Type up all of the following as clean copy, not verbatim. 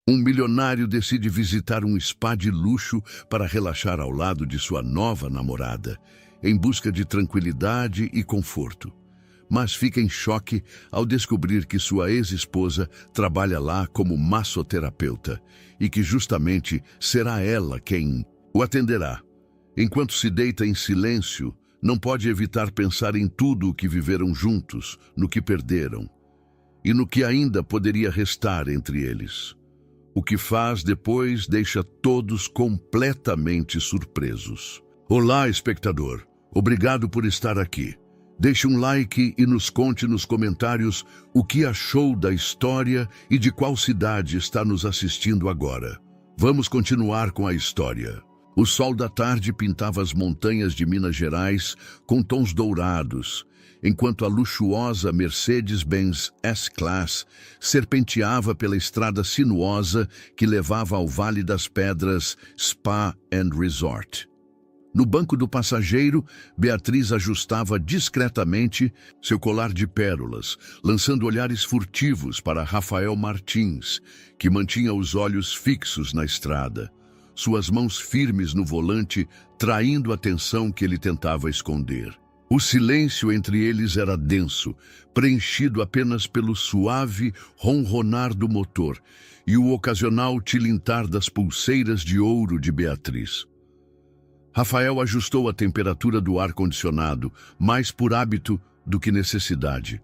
Um milionário decide visitar um spa de luxo para relaxar ao lado de sua nova namorada, em busca de tranquilidade e conforto. Mas fica em choque ao descobrir que sua ex-esposa trabalha lá como massoterapeuta e que justamente será ela quem o atenderá. Enquanto se deita em silêncio, não pode evitar pensar em tudo o que viveram juntos, no que perderam e no que ainda poderia restar entre eles. O que faz depois deixa todos completamente surpresos. Olá, espectador. Obrigado por estar aqui. Deixe um like e nos conte nos comentários o que achou da história e de qual cidade está nos assistindo agora. Vamos continuar com a história. O sol da tarde pintava as montanhas de Minas Gerais com tons dourados, enquanto a luxuosa Mercedes-Benz S-Class serpenteava pela estrada sinuosa que levava ao Vale das Pedras Spa and Resort. No banco do passageiro, Beatriz ajustava discretamente seu colar de pérolas, lançando olhares furtivos para Rafael Martins, que mantinha os olhos fixos na estrada, suas mãos firmes no volante, traindo a atenção que ele tentava esconder. O silêncio entre eles era denso, preenchido apenas pelo suave ronronar do motor e o ocasional tilintar das pulseiras de ouro de Beatriz. Rafael ajustou a temperatura do ar-condicionado, mais por hábito do que necessidade.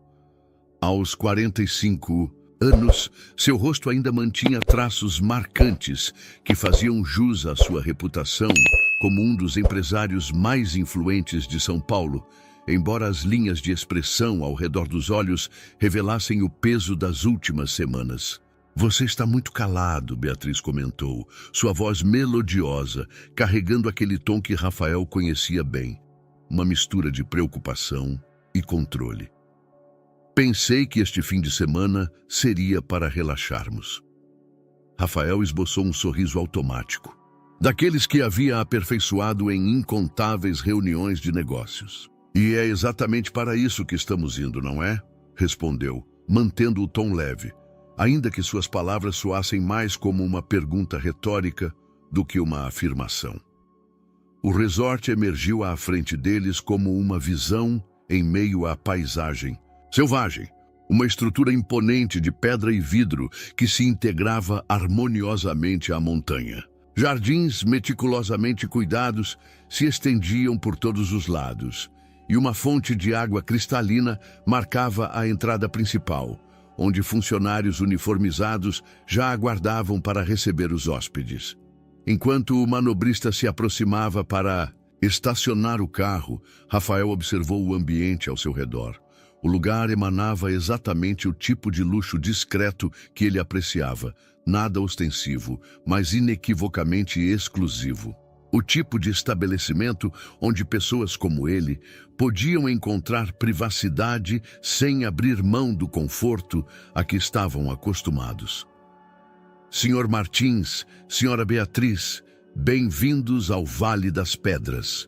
Aos 45 anos, seu rosto ainda mantinha traços marcantes que faziam jus à sua reputação como um dos empresários mais influentes de São Paulo, embora as linhas de expressão ao redor dos olhos revelassem o peso das últimas semanas. Você está muito calado, Beatriz comentou, sua voz melodiosa, carregando aquele tom que Rafael conhecia bem, uma mistura de preocupação e controle. Pensei que este fim de semana seria para relaxarmos. Rafael esboçou um sorriso automático, daqueles que havia aperfeiçoado em incontáveis reuniões de negócios. E é exatamente para isso que estamos indo, não é? Respondeu, mantendo o tom leve, ainda que suas palavras soassem mais como uma pergunta retórica do que uma afirmação. O resort emergiu à frente deles como uma visão em meio à paisagem selvagem, uma estrutura imponente de pedra e vidro que se integrava harmoniosamente à montanha. Jardins meticulosamente cuidados se estendiam por todos os lados, e uma fonte de água cristalina marcava a entrada principal, onde funcionários uniformizados já aguardavam para receber os hóspedes. Enquanto o manobrista se aproximava para estacionar o carro, Rafael observou o ambiente ao seu redor. O lugar emanava exatamente o tipo de luxo discreto que ele apreciava, nada ostensivo, mas inequivocamente exclusivo. O tipo de estabelecimento onde pessoas como ele podiam encontrar privacidade sem abrir mão do conforto a que estavam acostumados. Senhor Martins, Senhora Beatriz, bem-vindos ao Vale das Pedras.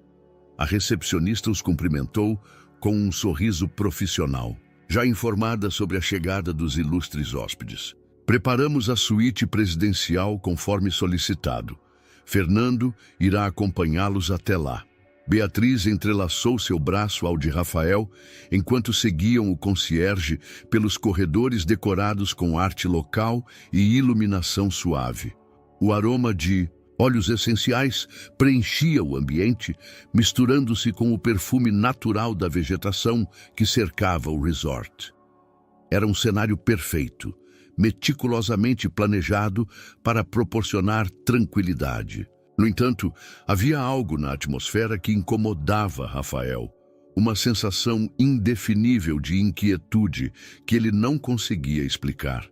A recepcionista os cumprimentou com um sorriso profissional, já informada sobre a chegada dos ilustres hóspedes. Preparamos a suíte presidencial conforme solicitado. Fernando irá acompanhá-los até lá. Beatriz entrelaçou seu braço ao de Rafael enquanto seguiam o concierge pelos corredores decorados com arte local e iluminação suave. O aroma de óleos essenciais preenchia o ambiente, misturando-se com o perfume natural da vegetação que cercava o resort. Era um cenário perfeito, meticulosamente planejado para proporcionar tranquilidade. No entanto, havia algo na atmosfera que incomodava Rafael, uma sensação indefinível de inquietude que ele não conseguia explicar.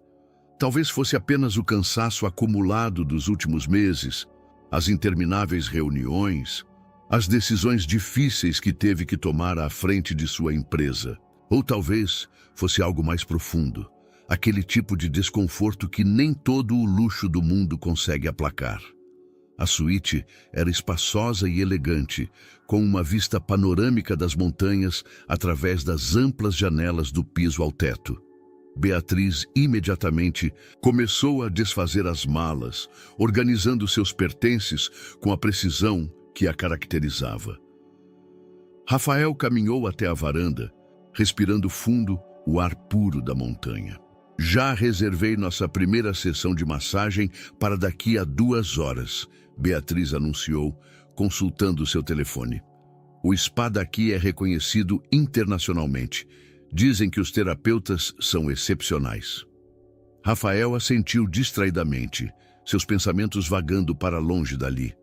Talvez fosse apenas o cansaço acumulado dos últimos meses, as intermináveis reuniões, as decisões difíceis que teve que tomar à frente de sua empresa. Ou talvez fosse algo mais profundo, aquele tipo de desconforto que nem todo o luxo do mundo consegue aplacar. A suíte era espaçosa e elegante, com uma vista panorâmica das montanhas através das amplas janelas do piso ao teto. Beatriz imediatamente começou a desfazer as malas, organizando seus pertences com a precisão que a caracterizava. Rafael caminhou até a varanda, respirando fundo o ar puro da montanha. Já reservei nossa primeira sessão de massagem para daqui a 2 horas, Beatriz anunciou, consultando seu telefone. O spa daqui é reconhecido internacionalmente. Dizem que os terapeutas são excepcionais. Rafael assentiu distraidamente, seus pensamentos vagando para longe dali.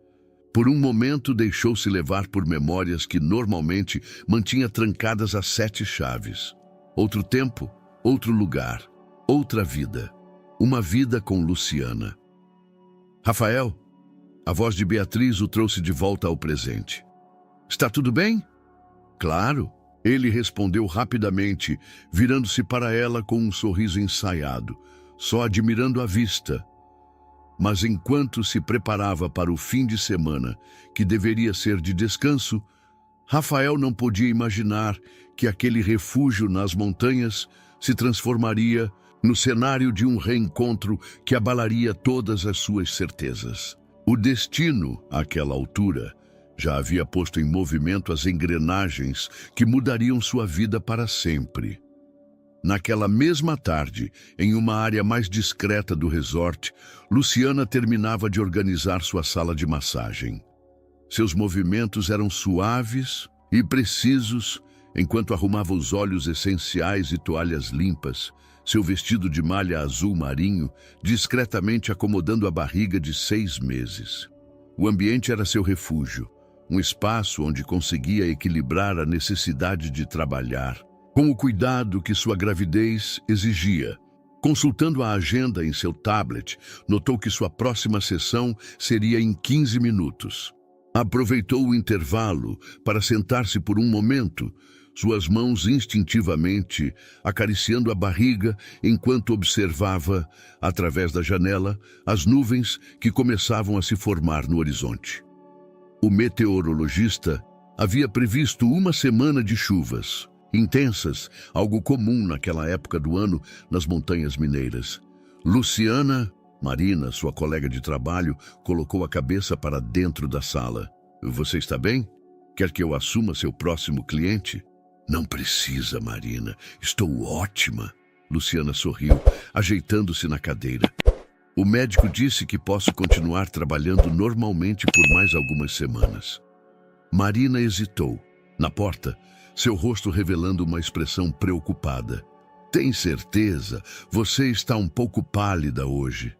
Por um momento deixou-se levar por memórias que normalmente mantinha trancadas a 7 chaves. Outro tempo, outro lugar, outra vida. Uma vida com Luciana. Rafael, a voz de Beatriz o trouxe de volta ao presente. Está tudo bem? Claro. Ele respondeu rapidamente, virando-se para ela com um sorriso ensaiado, só admirando a vista. Mas enquanto se preparava para o fim de semana, que deveria ser de descanso, Rafael não podia imaginar que aquele refúgio nas montanhas se transformaria no cenário de um reencontro que abalaria todas as suas certezas. O destino, àquela altura, já havia posto em movimento as engrenagens que mudariam sua vida para sempre. Naquela mesma tarde, em uma área mais discreta do resort, Luciana terminava de organizar sua sala de massagem. Seus movimentos eram suaves e precisos, enquanto arrumava os óleos essenciais e toalhas limpas, seu vestido de malha azul marinho, discretamente acomodando a barriga de 6 meses. O ambiente era seu refúgio, um espaço onde conseguia equilibrar a necessidade de trabalhar, com o cuidado que sua gravidez exigia. Consultando a agenda em seu tablet, notou que sua próxima sessão seria em 15 minutos. Aproveitou o intervalo para sentar-se por um momento, suas mãos instintivamente acariciando a barriga enquanto observava, através da janela, as nuvens que começavam a se formar no horizonte. O meteorologista havia previsto uma semana de chuvas intensas, algo comum naquela época do ano nas montanhas mineiras. Luciana, Marina, sua colega de trabalho, colocou a cabeça para dentro da sala. Você está bem? Quer que eu assuma seu próximo cliente? Não precisa, Marina. Estou ótima. Luciana sorriu, ajeitando-se na cadeira. O médico disse que posso continuar trabalhando normalmente por mais algumas semanas. Marina hesitou. Na porta, seu rosto revelando uma expressão preocupada. Tem certeza? Você está um pouco pálida hoje.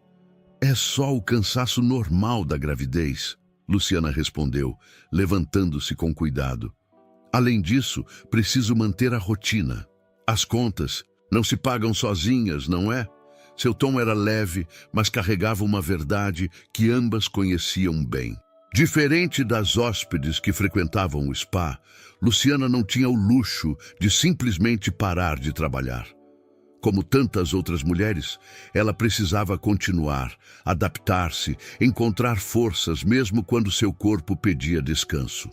É só o cansaço normal da gravidez, Luciana respondeu, levantando-se com cuidado. Além disso, preciso manter a rotina. As contas não se pagam sozinhas, não é? Seu tom era leve, mas carregava uma verdade que ambas conheciam bem. Diferente das hóspedes que frequentavam o spa, Luciana não tinha o luxo de simplesmente parar de trabalhar. Como tantas outras mulheres, ela precisava continuar, adaptar-se, encontrar forças mesmo quando seu corpo pedia descanso.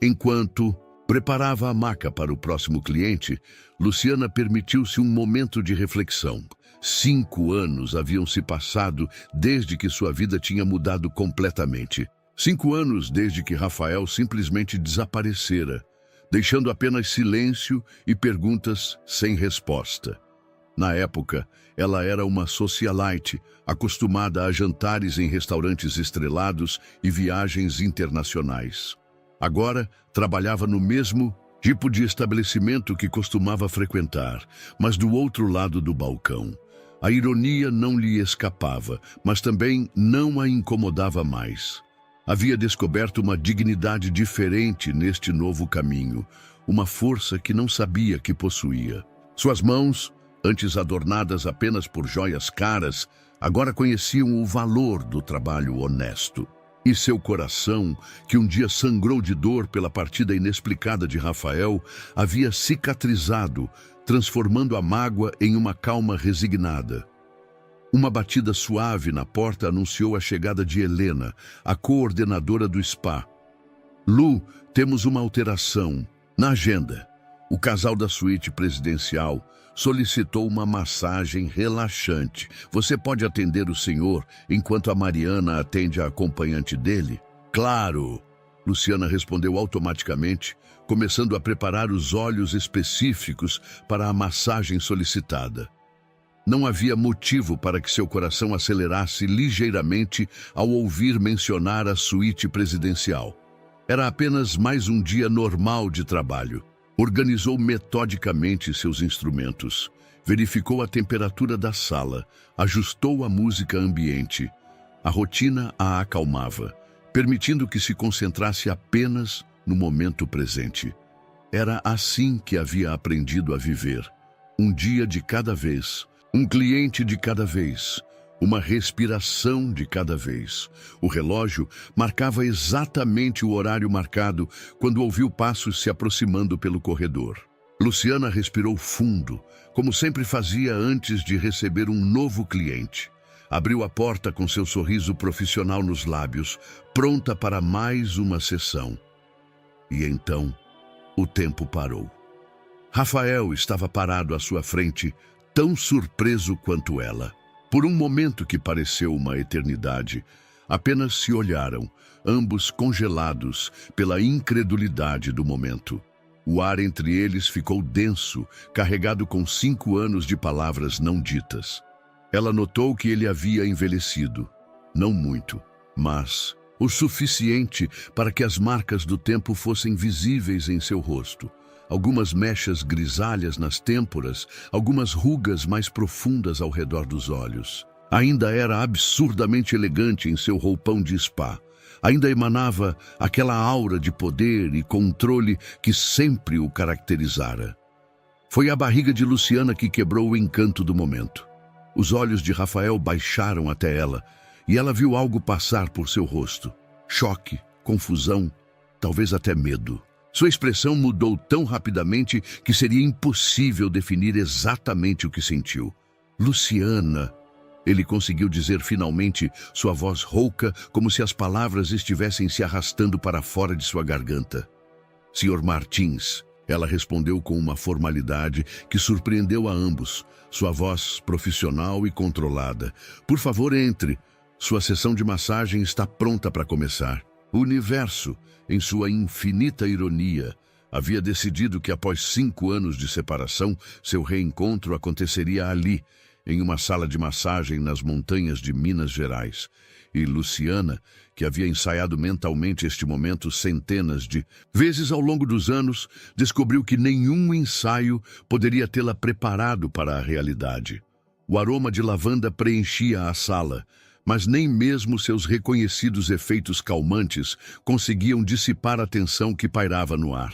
Enquanto preparava a maca para o próximo cliente, Luciana permitiu-se um momento de reflexão. 5 anos haviam se passado desde que sua vida tinha mudado completamente. 5 anos desde que Rafael simplesmente desaparecera, deixando apenas silêncio e perguntas sem resposta. Na época, ela era uma socialite, acostumada a jantares em restaurantes estrelados e viagens internacionais. Agora, trabalhava no mesmo tipo de estabelecimento que costumava frequentar, mas do outro lado do balcão. A ironia não lhe escapava, mas também não a incomodava mais. Havia descoberto uma dignidade diferente neste novo caminho, uma força que não sabia que possuía. Suas mãos, antes adornadas apenas por joias caras, agora conheciam o valor do trabalho honesto. E seu coração, que um dia sangrou de dor pela partida inexplicada de Rafael, havia cicatrizado, transformando a mágoa em uma calma resignada. Uma batida suave na porta anunciou a chegada de Helena, a coordenadora do spa. Lu, temos uma alteração na agenda. O casal da suíte presidencial, solicitou uma massagem relaxante. Você pode atender o senhor enquanto a Mariana atende a acompanhante dele? Claro! Luciana respondeu automaticamente, começando a preparar os óleos específicos para a massagem solicitada. Não havia motivo para que seu coração acelerasse ligeiramente ao ouvir mencionar a suíte presidencial. Era apenas mais um dia normal de trabalho. Organizou metodicamente seus instrumentos, verificou a temperatura da sala, ajustou a música ambiente. A rotina a acalmava, permitindo que se concentrasse apenas no momento presente. Era assim que havia aprendido a viver. Um dia de cada vez, um cliente de cada vez, uma respiração de cada vez. O relógio marcava exatamente o horário marcado quando ouviu passos se aproximando pelo corredor. Luciana respirou fundo, como sempre fazia antes de receber um novo cliente. Abriu a porta com seu sorriso profissional nos lábios, pronta para mais uma sessão. E então, o tempo parou. Rafael estava parado à sua frente, tão surpreso quanto ela. Por um momento que pareceu uma eternidade, apenas se olharam, ambos congelados pela incredulidade do momento. O ar entre eles ficou denso, carregado com 5 anos de palavras não ditas. Ela notou que ele havia envelhecido. Não muito, mas o suficiente para que as marcas do tempo fossem visíveis em seu rosto. Algumas mechas grisalhas nas têmporas, algumas rugas mais profundas ao redor dos olhos. Ainda era absurdamente elegante em seu roupão de spa. Ainda emanava aquela aura de poder e controle que sempre o caracterizara. Foi a barriga de Luciana que quebrou o encanto do momento. Os olhos de Rafael baixaram até ela, e ela viu algo passar por seu rosto. Choque, confusão, talvez até medo. Sua expressão mudou tão rapidamente que seria impossível definir exatamente o que sentiu. Luciana, ele conseguiu dizer finalmente, sua voz rouca, como se as palavras estivessem se arrastando para fora de sua garganta. Senhor Martins, ela respondeu com uma formalidade que surpreendeu a ambos, sua voz profissional e controlada. Por favor, entre. Sua sessão de massagem está pronta para começar. O universo, em sua infinita ironia, havia decidido que após 5 anos de separação, seu reencontro aconteceria ali, em uma sala de massagem nas montanhas de Minas Gerais. E Luciana, que havia ensaiado mentalmente este momento centenas de vezes ao longo dos anos, descobriu que nenhum ensaio poderia tê-la preparado para a realidade. O aroma de lavanda preenchia a sala, mas nem mesmo seus reconhecidos efeitos calmantes conseguiam dissipar a tensão que pairava no ar.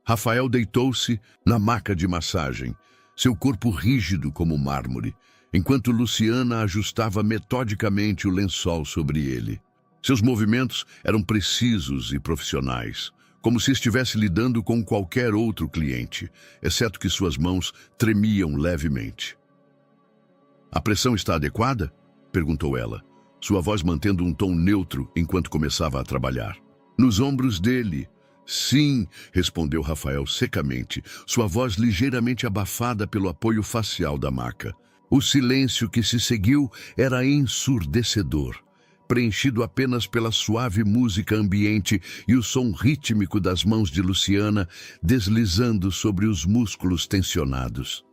Rafael deitou-se na maca de massagem, seu corpo rígido como mármore, enquanto Luciana ajustava metodicamente o lençol sobre ele. Seus movimentos eram precisos e profissionais, como se estivesse lidando com qualquer outro cliente, exceto que suas mãos tremiam levemente. "A pressão está adequada?" perguntou ela, sua voz mantendo um tom neutro enquanto começava a trabalhar. "Nos ombros dele." "Sim", respondeu Rafael secamente, sua voz ligeiramente abafada pelo apoio facial da maca. O silêncio que se seguiu era ensurdecedor, preenchido apenas pela suave música ambiente e o som rítmico das mãos de Luciana deslizando sobre os músculos tensionados.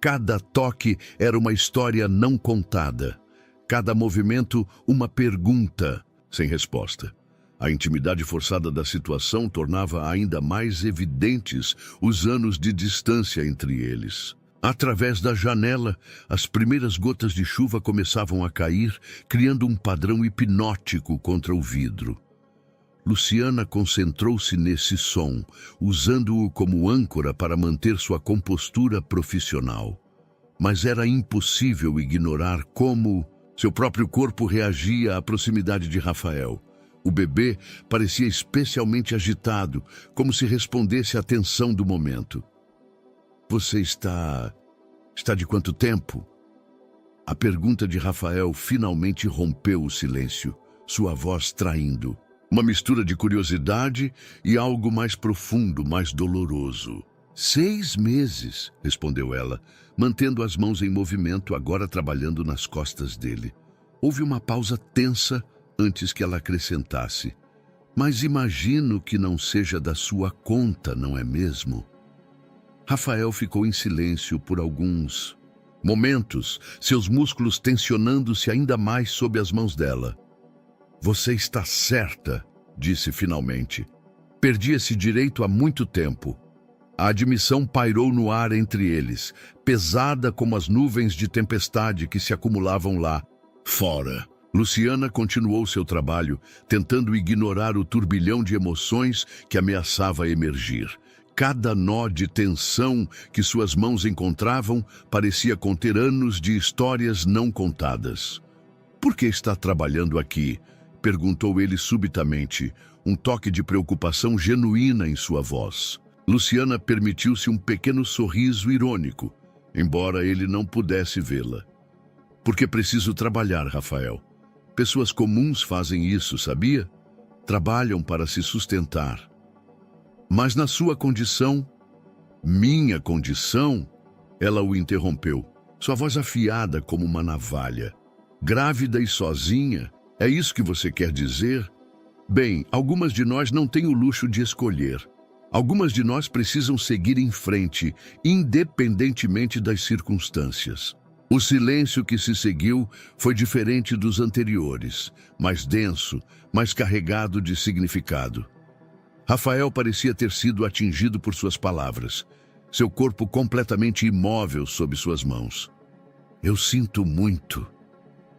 Cada toque era uma história não contada, cada movimento uma pergunta sem resposta. A intimidade forçada da situação tornava ainda mais evidentes os anos de distância entre eles. Através da janela, as primeiras gotas de chuva começavam a cair, criando um padrão hipnótico contra o vidro. Luciana concentrou-se nesse som, usando-o como âncora para manter sua compostura profissional. Mas era impossível ignorar como seu próprio corpo reagia à proximidade de Rafael. O bebê parecia especialmente agitado, como se respondesse à tensão do momento. "Você está de quanto tempo?" A pergunta de Rafael finalmente rompeu o silêncio, sua voz traindo. Uma mistura de curiosidade e algo mais profundo, mais doloroso. 6 meses, respondeu ela, mantendo as mãos em movimento, agora trabalhando nas costas dele. Houve uma pausa tensa antes que ela acrescentasse. Mas imagino que não seja da sua conta, não é mesmo? Rafael ficou em silêncio por alguns momentos, seus músculos tensionando-se ainda mais sob as mãos dela. Você está certa, disse finalmente. Perdi esse direito há muito tempo. A admissão pairou no ar entre eles, pesada como as nuvens de tempestade que se acumulavam lá fora. Luciana continuou seu trabalho, tentando ignorar o turbilhão de emoções que ameaçava emergir. Cada nó de tensão que suas mãos encontravam parecia conter anos de histórias não contadas. Por que está trabalhando aqui? Perguntou ele subitamente, um toque de preocupação genuína em sua voz. Luciana permitiu-se um pequeno sorriso irônico, embora ele não pudesse vê-la. Porque preciso trabalhar, Rafael. Pessoas comuns fazem isso, sabia? Trabalham para se sustentar. Mas na sua condição, minha condição, ela o interrompeu, sua voz afiada como uma navalha. Grávida e sozinha, é isso que você quer dizer? Bem, algumas de nós não têm o luxo de escolher. Algumas de nós precisam seguir em frente, independentemente das circunstâncias. O silêncio que se seguiu foi diferente dos anteriores, mais denso, mais carregado de significado. Rafael parecia ter sido atingido por suas palavras, seu corpo completamente imóvel sob suas mãos. Eu sinto muito,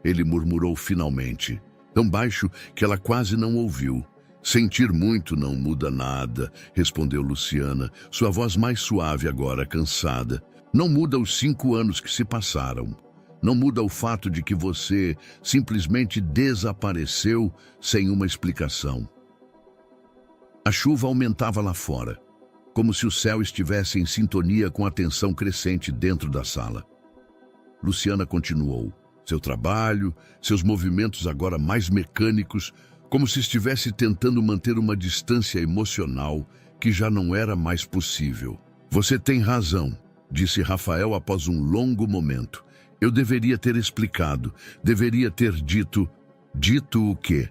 ele murmurou finalmente, tão baixo que ela quase não ouviu. Sentir muito não muda nada, respondeu Luciana, sua voz mais suave agora, cansada. Não muda os 5 anos que se passaram. Não muda o fato de que você simplesmente desapareceu sem uma explicação. A chuva aumentava lá fora, como se o céu estivesse em sintonia com a tensão crescente dentro da sala. Luciana continuou. Seu trabalho, seus movimentos agora mais mecânicos, como se estivesse tentando manter uma distância emocional que já não era mais possível. Você tem razão, disse Rafael após um longo momento. Eu deveria ter explicado, deveria ter dito... Dito o quê?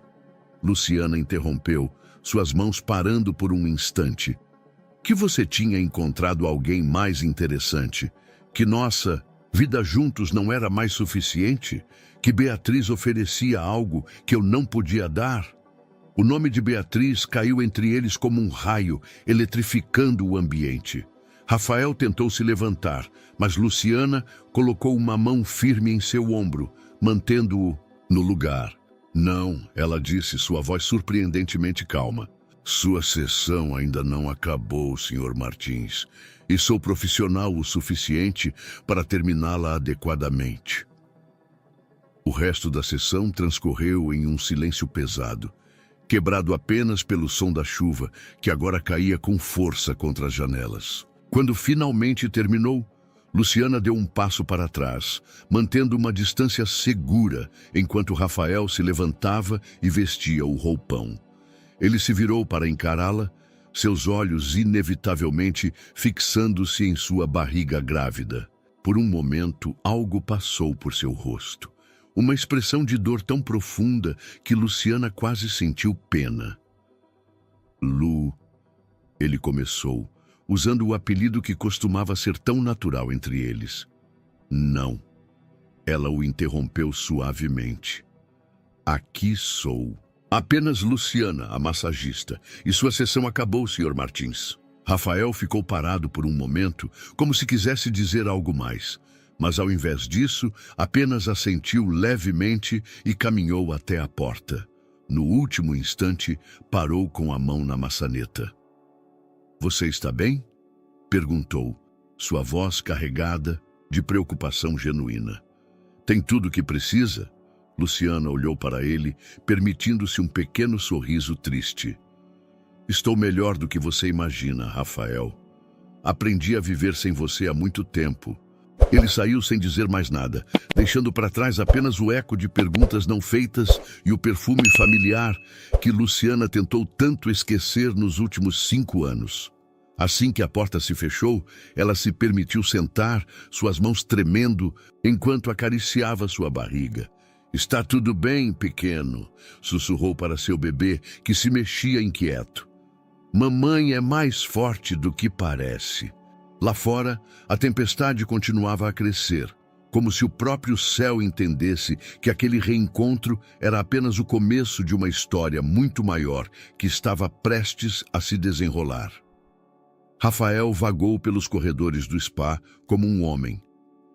Luciana interrompeu, suas mãos parando por um instante. Que você tinha encontrado alguém mais interessante? Que nossa vida juntos não era mais suficiente? Que Beatriz oferecia algo que eu não podia dar? O nome de Beatriz caiu entre eles como um raio, eletrificando o ambiente. Rafael tentou se levantar, mas Luciana colocou uma mão firme em seu ombro, mantendo-o no lugar. Não, ela disse, sua voz surpreendentemente calma. Sua sessão ainda não acabou, Sr. Martins, e sou profissional o suficiente para terminá-la adequadamente. O resto da sessão transcorreu em um silêncio pesado, quebrado apenas pelo som da chuva, que agora caía com força contra as janelas. Quando finalmente terminou, Luciana deu um passo para trás, mantendo uma distância segura, enquanto Rafael se levantava e vestia o roupão. Ele se virou para encará-la, seus olhos inevitavelmente fixando-se em sua barriga grávida. Por um momento, algo passou por seu rosto. Uma expressão de dor tão profunda que Luciana quase sentiu pena. Lu, ele começou, usando o apelido que costumava ser tão natural entre eles. Não. Ela o interrompeu suavemente. Aqui sou. Apenas Luciana, a massagista, e sua sessão acabou, Sr. Martins. Rafael ficou parado por um momento, como se quisesse dizer algo mais, mas ao invés disso, apenas assentiu levemente e caminhou até a porta. No último instante, parou com a mão na maçaneta. Você está bem? Perguntou, sua voz carregada de preocupação genuína. Tem tudo o que precisa? Luciana olhou para ele, permitindo-se um pequeno sorriso triste. Estou melhor do que você imagina, Rafael. Aprendi a viver sem você há muito tempo. Ele saiu sem dizer mais nada, deixando para trás apenas o eco de perguntas não feitas e o perfume familiar que Luciana tentou tanto esquecer nos últimos 5 anos. Assim que a porta se fechou, ela se permitiu sentar, suas mãos tremendo, enquanto acariciava sua barriga. "Está tudo bem, pequeno", sussurrou para seu bebê, que se mexia inquieto. "Mamãe é mais forte do que parece." Lá fora, a tempestade continuava a crescer, como se o próprio céu entendesse que aquele reencontro era apenas o começo de uma história muito maior que estava prestes a se desenrolar. Rafael vagou pelos corredores do spa como um homem.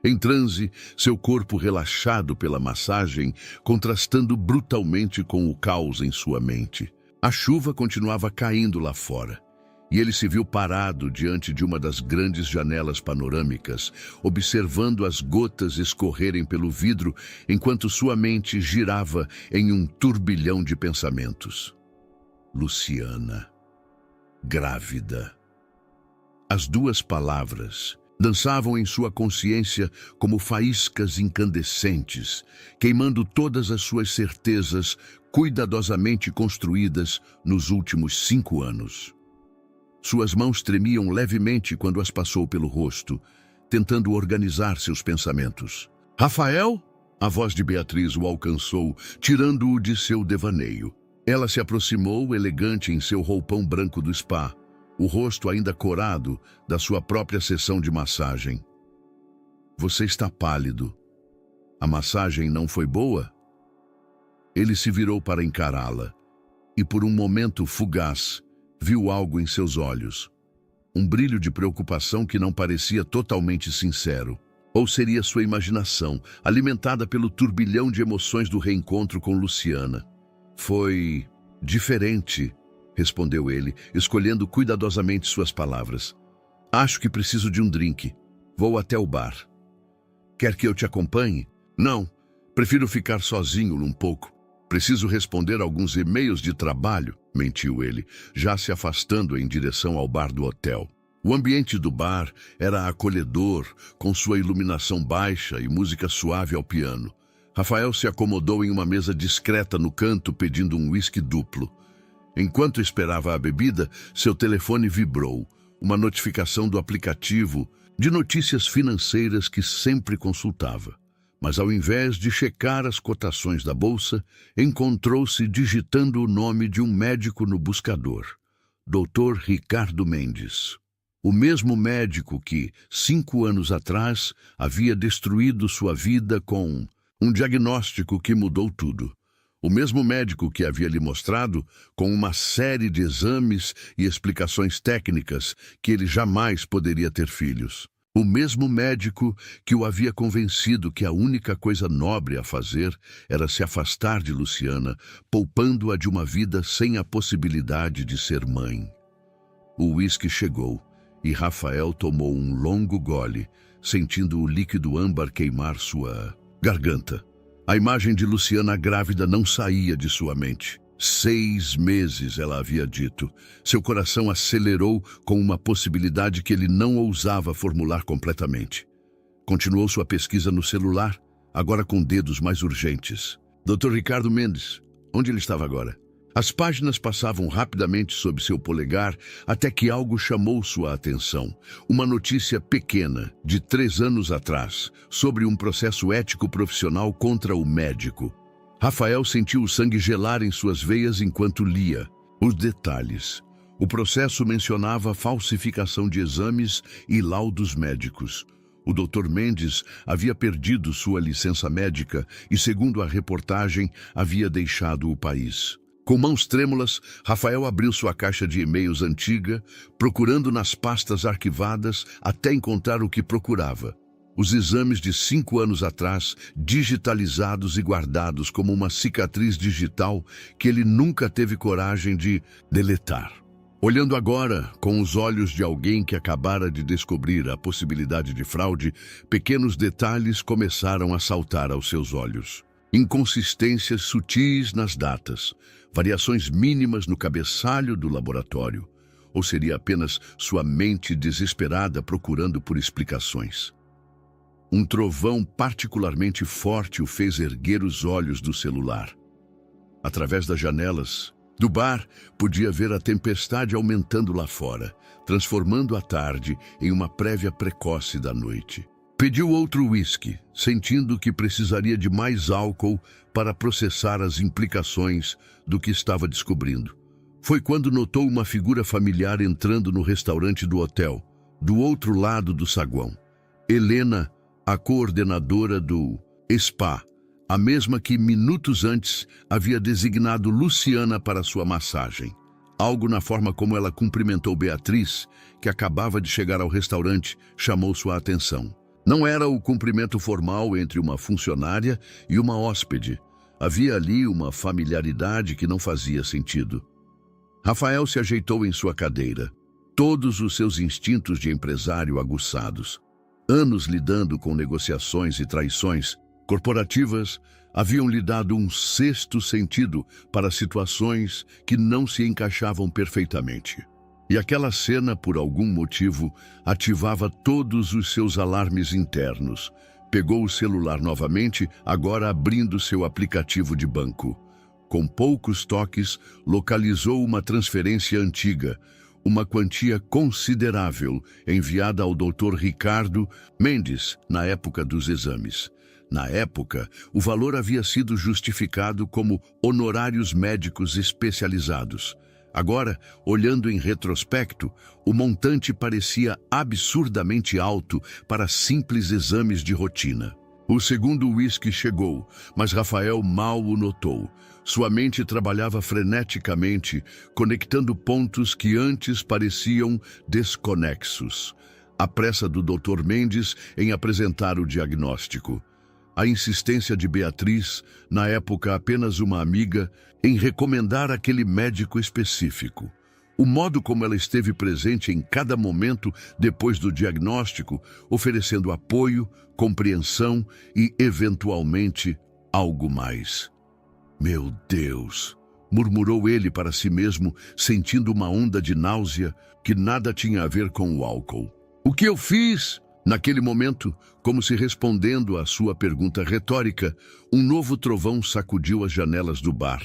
Em transe, seu corpo relaxado pela massagem, contrastando brutalmente com o caos em sua mente. A chuva continuava caindo lá fora, e ele se viu parado diante de uma das grandes janelas panorâmicas, observando as gotas escorrerem pelo vidro enquanto sua mente girava em um turbilhão de pensamentos. Luciana. Grávida. As duas palavras dançavam em sua consciência como faíscas incandescentes, queimando todas as suas certezas cuidadosamente construídas nos últimos 5 anos. Suas mãos tremiam levemente quando as passou pelo rosto, tentando organizar seus pensamentos. "Rafael?" A voz de Beatriz o alcançou, tirando-o de seu devaneio. Ela se aproximou, elegante em seu roupão branco do spa, o rosto ainda corado da sua própria sessão de massagem. "Você está pálido. A massagem não foi boa?" Ele se virou para encará-la, e por um momento fugaz, viu algo em seus olhos. Um brilho de preocupação que não parecia totalmente sincero. Ou seria sua imaginação, alimentada pelo turbilhão de emoções do reencontro com Luciana? "Foi diferente", respondeu ele, escolhendo cuidadosamente suas palavras. "Acho que preciso de um drink. Vou até o bar." "Quer que eu te acompanhe?" "Não, prefiro ficar sozinho um pouco. Preciso responder alguns e-mails de trabalho", mentiu ele, já se afastando em direção ao bar do hotel. O ambiente do bar era acolhedor, com sua iluminação baixa e música suave ao piano. Rafael se acomodou em uma mesa discreta no canto, pedindo um uísque duplo. Enquanto esperava a bebida, seu telefone vibrou, uma notificação do aplicativo de notícias financeiras que sempre consultava. Mas ao invés de checar as cotações da bolsa, encontrou-se digitando o nome de um médico no buscador, Dr. Ricardo Mendes. O mesmo médico que, 5 anos atrás, havia destruído sua vida com um diagnóstico que mudou tudo. O mesmo médico que havia lhe mostrado, com uma série de exames e explicações técnicas, que ele jamais poderia ter filhos. O mesmo médico que o havia convencido que a única coisa nobre a fazer era se afastar de Luciana, poupando-a de uma vida sem a possibilidade de ser mãe. O uísque chegou e Rafael tomou um longo gole, sentindo o líquido âmbar queimar sua garganta. A imagem de Luciana grávida não saía de sua mente. 6 meses, ela havia dito. Seu coração acelerou com uma possibilidade que ele não ousava formular completamente. Continuou sua pesquisa no celular, agora com dedos mais urgentes. Dr. Ricardo Mendes, onde ele estava agora? As páginas passavam rapidamente sob seu polegar até que algo chamou sua atenção. Uma notícia pequena, de 3 anos atrás, sobre um processo ético profissional contra o médico. Rafael sentiu o sangue gelar em suas veias enquanto lia. Os detalhes. O processo mencionava a falsificação de exames e laudos médicos. O Dr. Mendes havia perdido sua licença médica e, segundo a reportagem, havia deixado o país. Com mãos trêmulas, Rafael abriu sua caixa de e-mails antiga, procurando nas pastas arquivadas até encontrar o que procurava. Os exames de 5 anos atrás, digitalizados e guardados como uma cicatriz digital que ele nunca teve coragem de deletar. Olhando agora, com os olhos de alguém que acabara de descobrir a possibilidade de fraude, pequenos detalhes começaram a saltar aos seus olhos. Inconsistências sutis nas datas, variações mínimas no cabeçalho do laboratório, ou seria apenas sua mente desesperada procurando por explicações? Um trovão particularmente forte o fez erguer os olhos do celular. Através das janelas Do bar, podia ver a tempestade aumentando lá fora, transformando a tarde em uma prévia precoce da noite. Pediu outro uísque, sentindo que precisaria de mais álcool para processar as implicações do que estava descobrindo. Foi quando notou uma figura familiar entrando no restaurante do hotel, do outro lado do saguão. Helena, a coordenadora do spa, a mesma que minutos antes havia designado Luciana para sua massagem. Algo na forma como ela cumprimentou Beatriz, que acabava de chegar ao restaurante, chamou sua atenção. Não era o cumprimento formal entre uma funcionária e uma hóspede. Havia ali uma familiaridade que não fazia sentido. Rafael se ajeitou em sua cadeira, todos os seus instintos de empresário aguçados. Anos lidando com negociações e traições corporativas haviam lhe dado um sexto sentido para situações que não se encaixavam perfeitamente. E aquela cena, por algum motivo, ativava todos os seus alarmes internos. Pegou o celular novamente, agora abrindo seu aplicativo de banco. Com poucos toques, localizou uma transferência antiga, uma quantia considerável enviada ao Dr. Ricardo Mendes na época dos exames. Na época, o valor havia sido justificado como honorários médicos especializados. Agora, olhando em retrospecto, o montante parecia absurdamente alto para simples exames de rotina. O segundo uísque chegou, mas Rafael mal o notou. Sua mente trabalhava freneticamente, conectando pontos que antes pareciam desconexos. A pressa do Dr. Mendes em apresentar o diagnóstico. A insistência de Beatriz, na época apenas uma amiga, em recomendar aquele médico específico. O modo como ela esteve presente em cada momento depois do diagnóstico, oferecendo apoio, compreensão e, eventualmente, algo mais. Meu Deus! Murmurou ele para si mesmo, sentindo uma onda de náusea que nada tinha a ver com o álcool. O que eu fiz? Naquele momento, como se respondendo à sua pergunta retórica, um novo trovão sacudiu as janelas do bar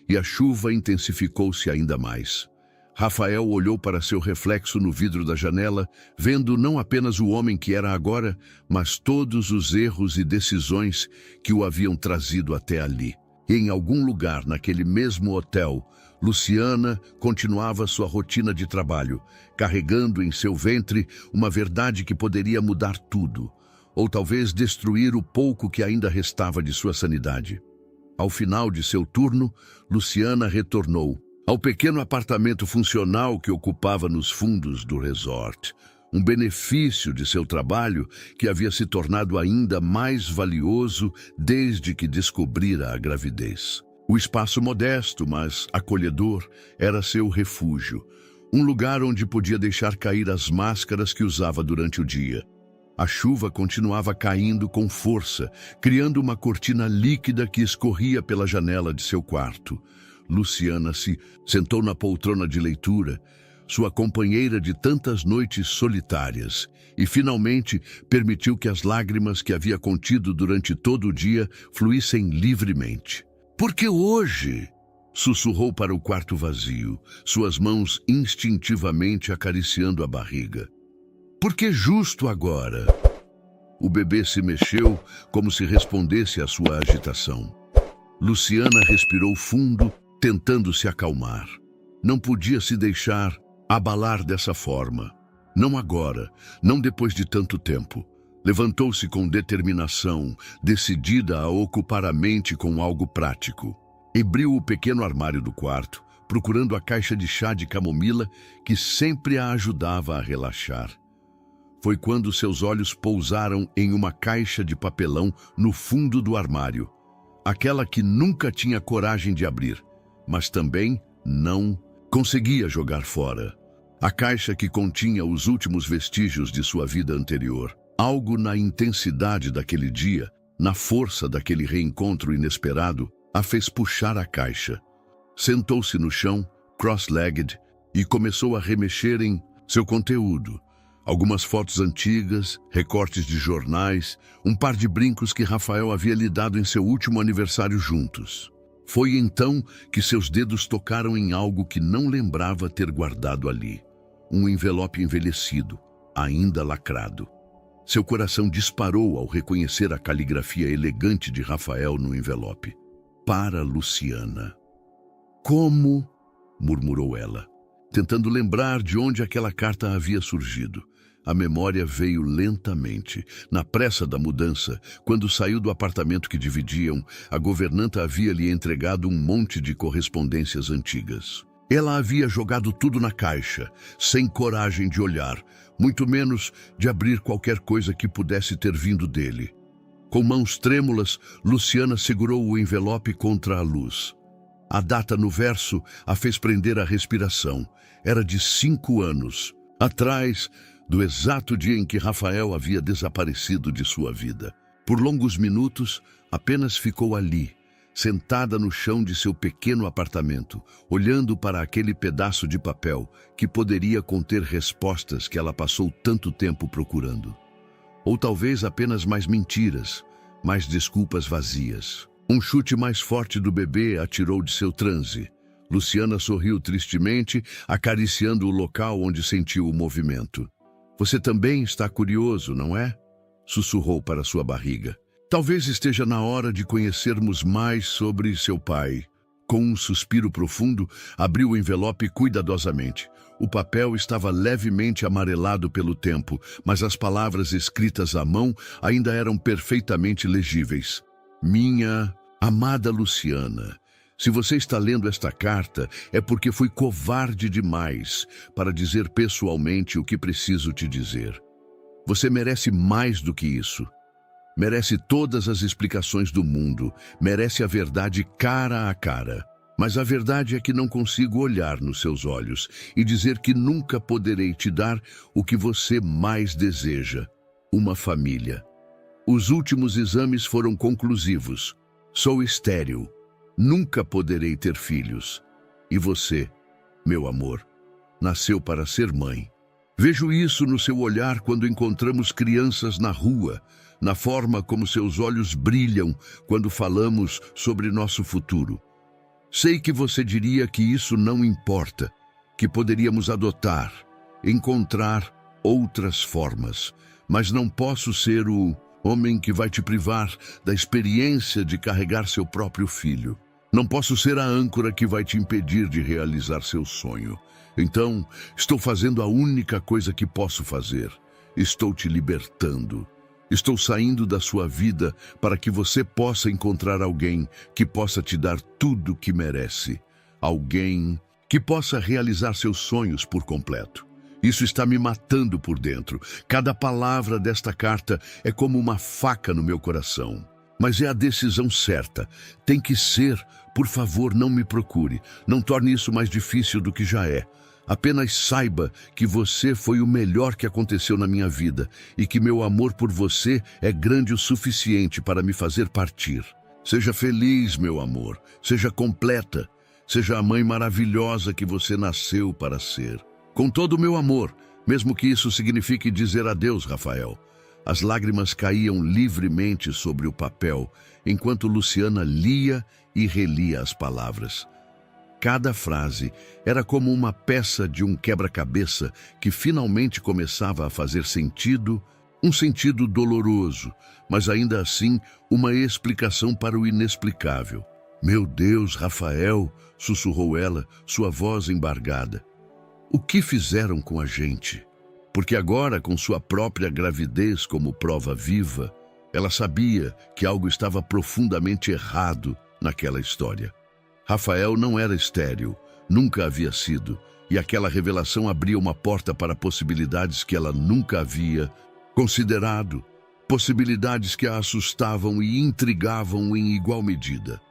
e a chuva intensificou-se ainda mais. Rafael olhou para seu reflexo no vidro da janela, vendo não apenas o homem que era agora, mas todos os erros e decisões que o haviam trazido até ali. E em algum lugar naquele mesmo hotel, Luciana continuava sua rotina de trabalho, carregando em seu ventre uma verdade que poderia mudar tudo, ou talvez destruir o pouco que ainda restava de sua sanidade. Ao final de seu turno, Luciana retornou ao pequeno apartamento funcional que ocupava nos fundos do resort, um benefício de seu trabalho que havia se tornado ainda mais valioso desde que descobrira a gravidez. O espaço modesto, mas acolhedor, era seu refúgio, um lugar onde podia deixar cair as máscaras que usava durante o dia. A chuva continuava caindo com força, criando uma cortina líquida que escorria pela janela de seu quarto. Luciana se sentou na poltrona de leitura, sua companheira de tantas noites solitárias, e finalmente permitiu que as lágrimas que havia contido durante todo o dia fluíssem livremente. Porque hoje, sussurrou para o quarto vazio, suas mãos instintivamente acariciando a barriga. Porque justo agora? O bebê se mexeu como se respondesse à sua agitação. Luciana respirou fundo, tentando se acalmar. Não podia se deixar abalar dessa forma. Não agora, não depois de tanto tempo. Levantou-se com determinação, decidida a ocupar a mente com algo prático. Abriu o pequeno armário do quarto, procurando a caixa de chá de camomila que sempre a ajudava a relaxar. Foi quando seus olhos pousaram em uma caixa de papelão no fundo do armário. Aquela que nunca tinha coragem de abrir, mas também não conseguia jogar fora. A caixa que continha os últimos vestígios de sua vida anterior. Algo na intensidade daquele dia, na força daquele reencontro inesperado, a fez puxar a caixa. Sentou-se no chão, cross-legged, e começou a remexer em seu conteúdo. Algumas fotos antigas, recortes de jornais, um par de brincos que Rafael havia lhe dado em seu último aniversário juntos. Foi então que seus dedos tocaram em algo que não lembrava ter guardado ali. Um envelope envelhecido, ainda lacrado. Seu coração disparou ao reconhecer a caligrafia elegante de Rafael no envelope. Para Luciana. Como? Murmurou ela, tentando lembrar de onde aquela carta havia surgido. A memória veio lentamente. Na pressa da mudança, quando saiu do apartamento que dividiam, a governanta havia lhe entregado um monte de correspondências antigas. Ela havia jogado tudo na caixa, sem coragem de olhar, muito menos de abrir qualquer coisa que pudesse ter vindo dele. Com mãos trêmulas, Luciana segurou o envelope contra a luz. A data no verso a fez prender a respiração. Era de 5 anos, atrás do exato dia em que Rafael havia desaparecido de sua vida. Por longos minutos, apenas ficou ali, sentada no chão de seu pequeno apartamento, olhando para aquele pedaço de papel que poderia conter respostas que ela passou tanto tempo procurando. Ou talvez apenas mais mentiras, mais desculpas vazias. Um chute mais forte do bebê a tirou de seu transe. Luciana sorriu tristemente, acariciando o local onde sentiu o movimento. Você também está curioso, não é? Sussurrou para sua barriga. Talvez esteja na hora de conhecermos mais sobre seu pai. Com um suspiro profundo, abriu o envelope cuidadosamente. O papel estava levemente amarelado pelo tempo, mas as palavras escritas à mão ainda eram perfeitamente legíveis. Minha amada Luciana, se você está lendo esta carta, é porque fui covarde demais para dizer pessoalmente o que preciso te dizer. Você merece mais do que isso. Merece todas as explicações do mundo, merece a verdade cara a cara. Mas a verdade é que não consigo olhar nos seus olhos e dizer que nunca poderei te dar o que você mais deseja, uma família. Os últimos exames foram conclusivos. Sou estéril. Nunca poderei ter filhos. E você, meu amor, nasceu para ser mãe. Vejo isso no seu olhar quando encontramos crianças na rua, na forma como seus olhos brilham quando falamos sobre nosso futuro. Sei que você diria que isso não importa, que poderíamos adotar, encontrar outras formas, mas não posso ser o homem que vai te privar da experiência de carregar seu próprio filho. Não posso ser a âncora que vai te impedir de realizar seu sonho. Então, estou fazendo a única coisa que posso fazer. Estou te libertando. Estou saindo da sua vida para que você possa encontrar alguém que possa te dar tudo o que merece. Alguém que possa realizar seus sonhos por completo. Isso está me matando por dentro. Cada palavra desta carta é como uma faca no meu coração. Mas é a decisão certa. Tem que ser. Por favor, não me procure. Não torne isso mais difícil do que já é. Apenas saiba que você foi o melhor que aconteceu na minha vida e que meu amor por você é grande o suficiente para me fazer partir. Seja feliz, meu amor. Seja completa. Seja a mãe maravilhosa que você nasceu para ser. Com todo o meu amor, mesmo que isso signifique dizer adeus, Rafael. As lágrimas caíam livremente sobre o papel, enquanto Luciana lia e relia as palavras. Cada frase era como uma peça de um quebra-cabeça que finalmente começava a fazer sentido, um sentido doloroso, mas ainda assim uma explicação para o inexplicável. Meu Deus, Rafael, sussurrou ela, sua voz embargada. O que fizeram com a gente? Porque agora, com sua própria gravidez como prova viva, ela sabia que algo estava profundamente errado naquela história. Rafael não era estéril, nunca havia sido, e aquela revelação abria uma porta para possibilidades que ela nunca havia considerado, possibilidades que a assustavam e intrigavam em igual medida.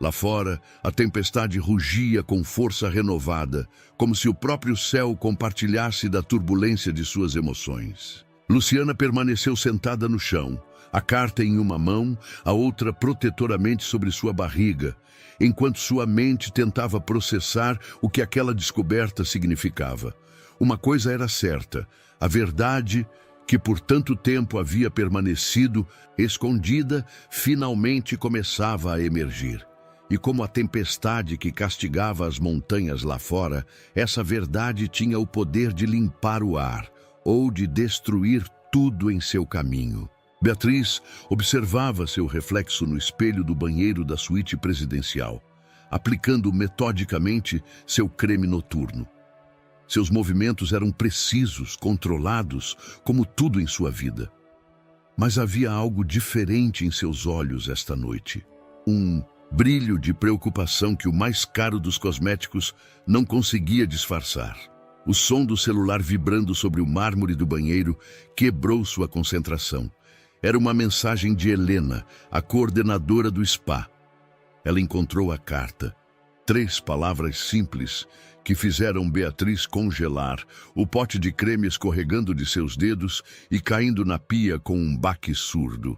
Lá fora, a tempestade rugia com força renovada, como se o próprio céu compartilhasse da turbulência de suas emoções. Luciana permaneceu sentada no chão, a carta em uma mão, a outra protetoramente sobre sua barriga, enquanto sua mente tentava processar o que aquela descoberta significava. Uma coisa era certa, a verdade que por tanto tempo havia permanecido escondida finalmente começava a emergir. E como a tempestade que castigava as montanhas lá fora, essa verdade tinha o poder de limpar o ar ou de destruir tudo em seu caminho. Beatriz observava seu reflexo no espelho do banheiro da suíte presidencial, aplicando metodicamente seu creme noturno. Seus movimentos eram precisos, controlados, como tudo em sua vida. Mas havia algo diferente em seus olhos esta noite. Um brilho de preocupação que o mais caro dos cosméticos não conseguia disfarçar. O som do celular vibrando sobre o mármore do banheiro quebrou sua concentração. Era uma mensagem de Helena, a coordenadora do spa. Ela encontrou a carta. 3 palavras simples que fizeram Beatriz congelar, o pote de creme escorregando de seus dedos e caindo na pia com um baque surdo.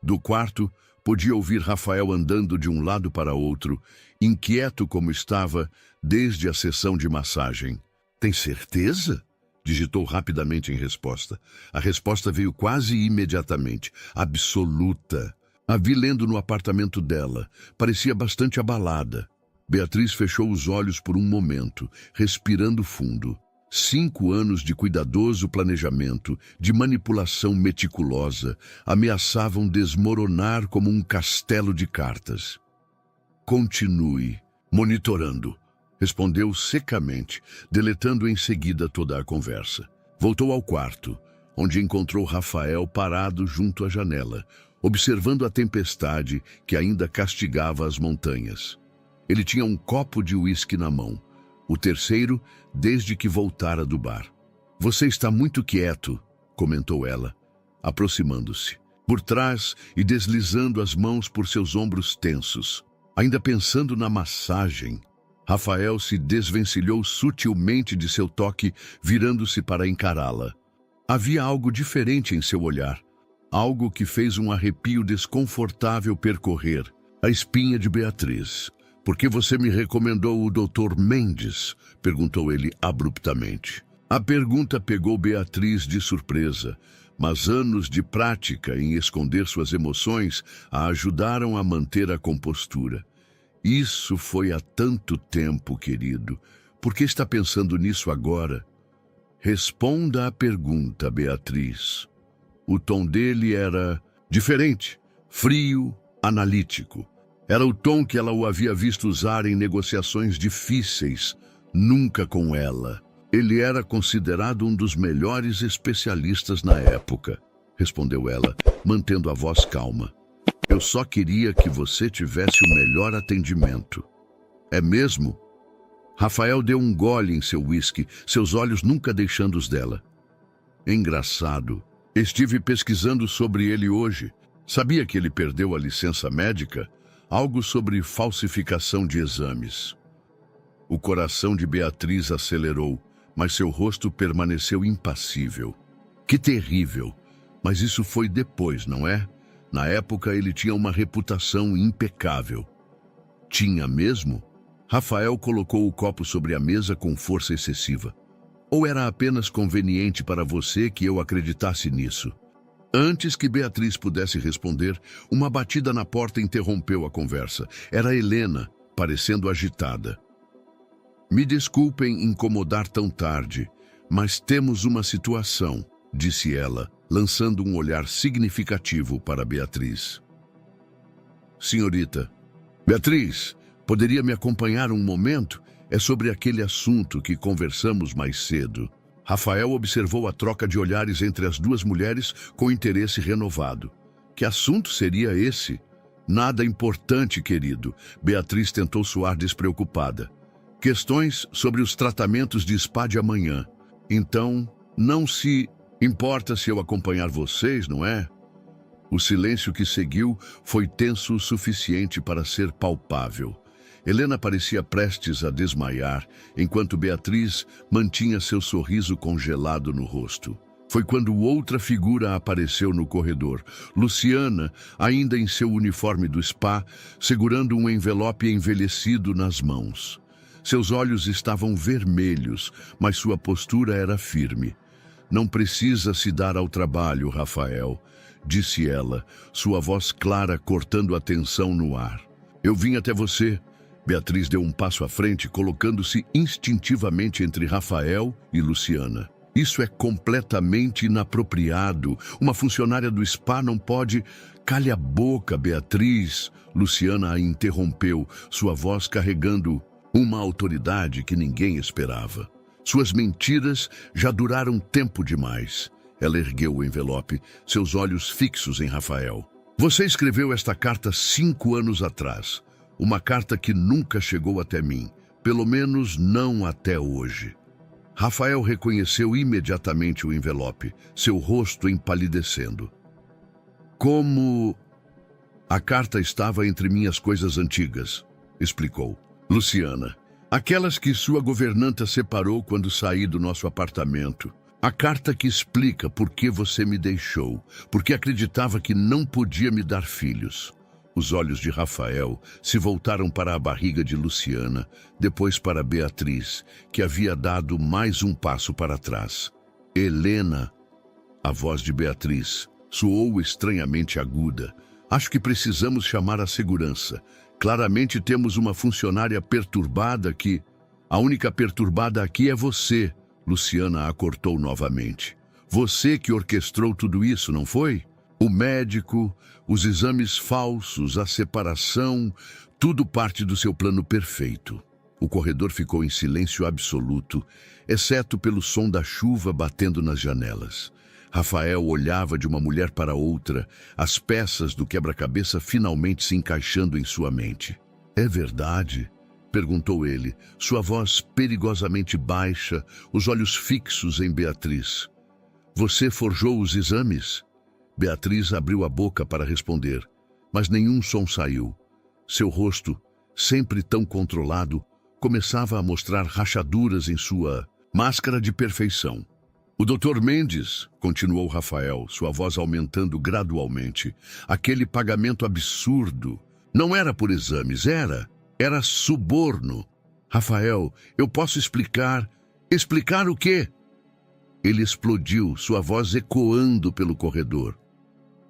Do quarto, podia ouvir Rafael andando de um lado para outro, inquieto como estava desde a sessão de massagem. "Tem certeza?" digitou rapidamente em resposta. A resposta veio quase imediatamente. "Absoluta." A vi lendo no apartamento dela. Parecia bastante abalada. Beatriz fechou os olhos por um momento, respirando fundo. 5 anos de cuidadoso planejamento, de manipulação meticulosa, ameaçavam desmoronar como um castelo de cartas. "Continue monitorando", respondeu secamente, deletando em seguida toda a conversa. Voltou ao quarto, onde encontrou Rafael parado junto à janela, observando a tempestade que ainda castigava as montanhas. Ele tinha um copo de uísque na mão, o terceiro desde que voltara do bar. "Você está muito quieto", comentou ela, aproximando-se, por trás e deslizando as mãos por seus ombros tensos. Ainda pensando na massagem, Rafael se desvencilhou sutilmente de seu toque, virando-se para encará-la. Havia algo diferente em seu olhar, algo que fez um arrepio desconfortável percorrer a espinha de Beatriz. "Por que você me recomendou o Dr. Mendes?" perguntou ele abruptamente. A pergunta pegou Beatriz de surpresa, mas anos de prática em esconder suas emoções a ajudaram a manter a compostura. "Isso foi há tanto tempo, querido. Por que está pensando nisso agora?" "Responda à pergunta, Beatriz." O tom dele era diferente, frio, analítico. Era o tom que ela o havia visto usar em negociações difíceis, nunca com ela. "Ele era considerado um dos melhores especialistas na época", respondeu ela, mantendo a voz calma. "Eu só queria que você tivesse o melhor atendimento." "É mesmo?" Rafael deu um gole em seu uísque, seus olhos nunca deixando os dela. "Engraçado. Estive pesquisando sobre ele hoje. Sabia que ele perdeu a licença médica? Algo sobre falsificação de exames." O coração de Beatriz acelerou, mas seu rosto permaneceu impassível. Que terrível! Mas isso foi depois, não é? Na época ele tinha uma reputação impecável. Tinha mesmo? Rafael colocou o copo sobre a mesa com força excessiva. "Ou era apenas conveniente para você que eu acreditasse nisso?" Antes que Beatriz pudesse responder, uma batida na porta interrompeu a conversa. Era Helena, parecendo agitada. "Me desculpem incomodar tão tarde, mas temos uma situação", disse ela, lançando um olhar significativo para Beatriz. "Senhorita, Beatriz, poderia me acompanhar um momento? É sobre aquele assunto que conversamos mais cedo." Rafael observou a troca de olhares entre as duas mulheres com interesse renovado. "Que assunto seria esse?" "Nada importante, querido." Beatriz tentou soar despreocupada. "Questões sobre os tratamentos de spa de amanhã. Então, não se importa se eu acompanhar vocês, não é?" O silêncio que seguiu foi tenso o suficiente para ser palpável. Helena parecia prestes a desmaiar, enquanto Beatriz mantinha seu sorriso congelado no rosto. Foi quando outra figura apareceu no corredor. Luciana, ainda em seu uniforme do spa, segurando um envelope envelhecido nas mãos. Seus olhos estavam vermelhos, mas sua postura era firme. "Não precisa se dar ao trabalho, Rafael", disse ela, sua voz clara cortando a tensão no ar. Eu vim até você. Beatriz deu um passo à frente, colocando-se instintivamente entre Rafael e Luciana. Isso é completamente inapropriado. Uma funcionária do spa não pode... Cale a boca, Beatriz. Luciana a interrompeu, sua voz carregando uma autoridade que ninguém esperava. Suas mentiras já duraram tempo demais. Ela ergueu o envelope, seus olhos fixos em Rafael. Você escreveu esta carta 5 anos atrás. Uma carta que nunca chegou até mim. Pelo menos não até hoje. Rafael reconheceu imediatamente o envelope, seu rosto empalidecendo. Como... A carta estava entre minhas coisas antigas, explicou. Luciana, aquelas que sua governanta separou quando saí do nosso apartamento. A carta que explica por que você me deixou, porque acreditava que não podia me dar filhos. Os olhos de Rafael se voltaram para a barriga de Luciana, depois para Beatriz, que havia dado mais um passo para trás. Helena, a voz de Beatriz, soou estranhamente aguda. Acho que precisamos chamar a segurança. Claramente temos uma funcionária perturbada aqui. A única perturbada aqui é você, Luciana a cortou novamente. Você que orquestrou tudo isso, não foi? O médico, os exames falsos, a separação, tudo parte do seu plano perfeito. O corredor ficou em silêncio absoluto, exceto pelo som da chuva batendo nas janelas. Rafael olhava de uma mulher para outra, as peças do quebra-cabeça finalmente se encaixando em sua mente. É verdade? Perguntou ele, sua voz perigosamente baixa, os olhos fixos em Beatriz. Você forjou os exames? Beatriz abriu a boca para responder, mas nenhum som saiu. Seu rosto, sempre tão controlado, começava a mostrar rachaduras em sua máscara de perfeição. O Dr. Mendes, continuou Rafael, sua voz aumentando gradualmente, aquele pagamento absurdo. Não era por exames, era suborno. Rafael, eu posso explicar... Explicar o quê? Ele explodiu, sua voz ecoando pelo corredor.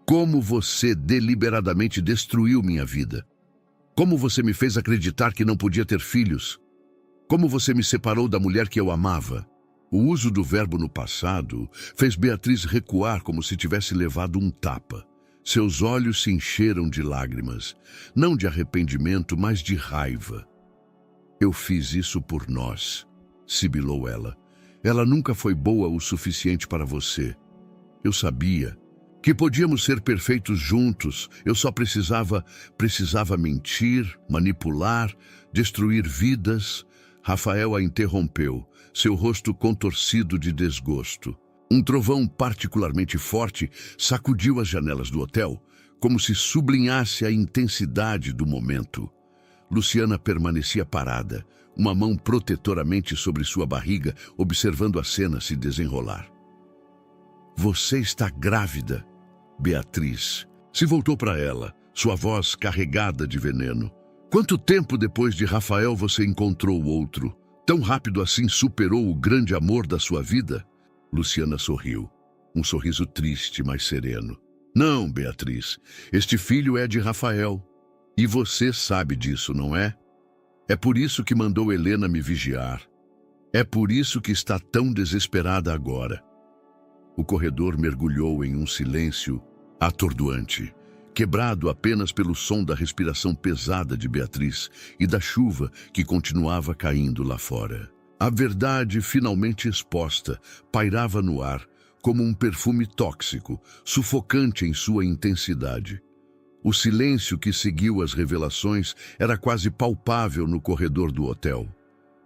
Como você deliberadamente destruiu minha vida? Como você me fez acreditar que não podia ter filhos? Como você me separou da mulher que eu amava? O uso do verbo no passado fez Beatriz recuar como se tivesse levado um tapa. Seus olhos se encheram de lágrimas, não de arrependimento, mas de raiva. Eu fiz isso por nós, sibilou ela. Ela nunca foi boa o suficiente para você. Eu sabia que podíamos ser perfeitos juntos. Eu só precisava mentir, manipular, destruir vidas. Rafael a interrompeu, seu rosto contorcido de desgosto. Um trovão particularmente forte sacudiu as janelas do hotel, como se sublinhasse a intensidade do momento. Luciana permanecia parada, uma mão protetoramente sobre sua barriga, observando a cena se desenrolar. Você está grávida, Beatriz. Se voltou para ela, sua voz carregada de veneno. Quanto tempo depois de Rafael você encontrou outro? Tão rápido assim superou o grande amor da sua vida? Luciana sorriu, um sorriso triste, mas sereno. Não, Beatriz, este filho é de Rafael. E você sabe disso, não é? É por isso que mandou Helena me vigiar. É por isso que está tão desesperada agora. O corredor mergulhou em um silêncio atordoante, quebrado apenas pelo som da respiração pesada de Beatriz e da chuva que continuava caindo lá fora. A verdade, finalmente exposta, pairava no ar, como um perfume tóxico, sufocante em sua intensidade. O silêncio que seguiu as revelações era quase palpável no corredor do hotel.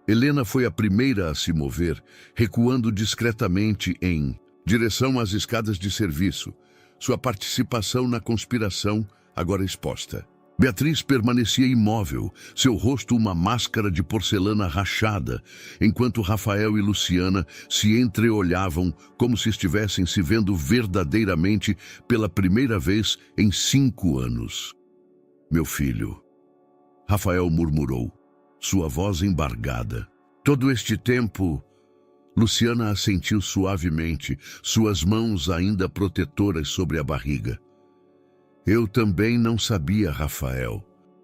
Helena foi a primeira a se mover, recuando discretamente em direção às escadas de serviço, sua participação na conspiração agora exposta. Beatriz permanecia imóvel, seu rosto uma máscara de porcelana rachada, enquanto Rafael e Luciana se entreolhavam como se estivessem se vendo verdadeiramente pela primeira vez em 5 anos. Meu filho, Rafael murmurou, sua voz embargada. Todo este tempo... Luciana assentiu suavemente, suas mãos ainda protetoras sobre a barriga. Eu também não sabia, Rafael.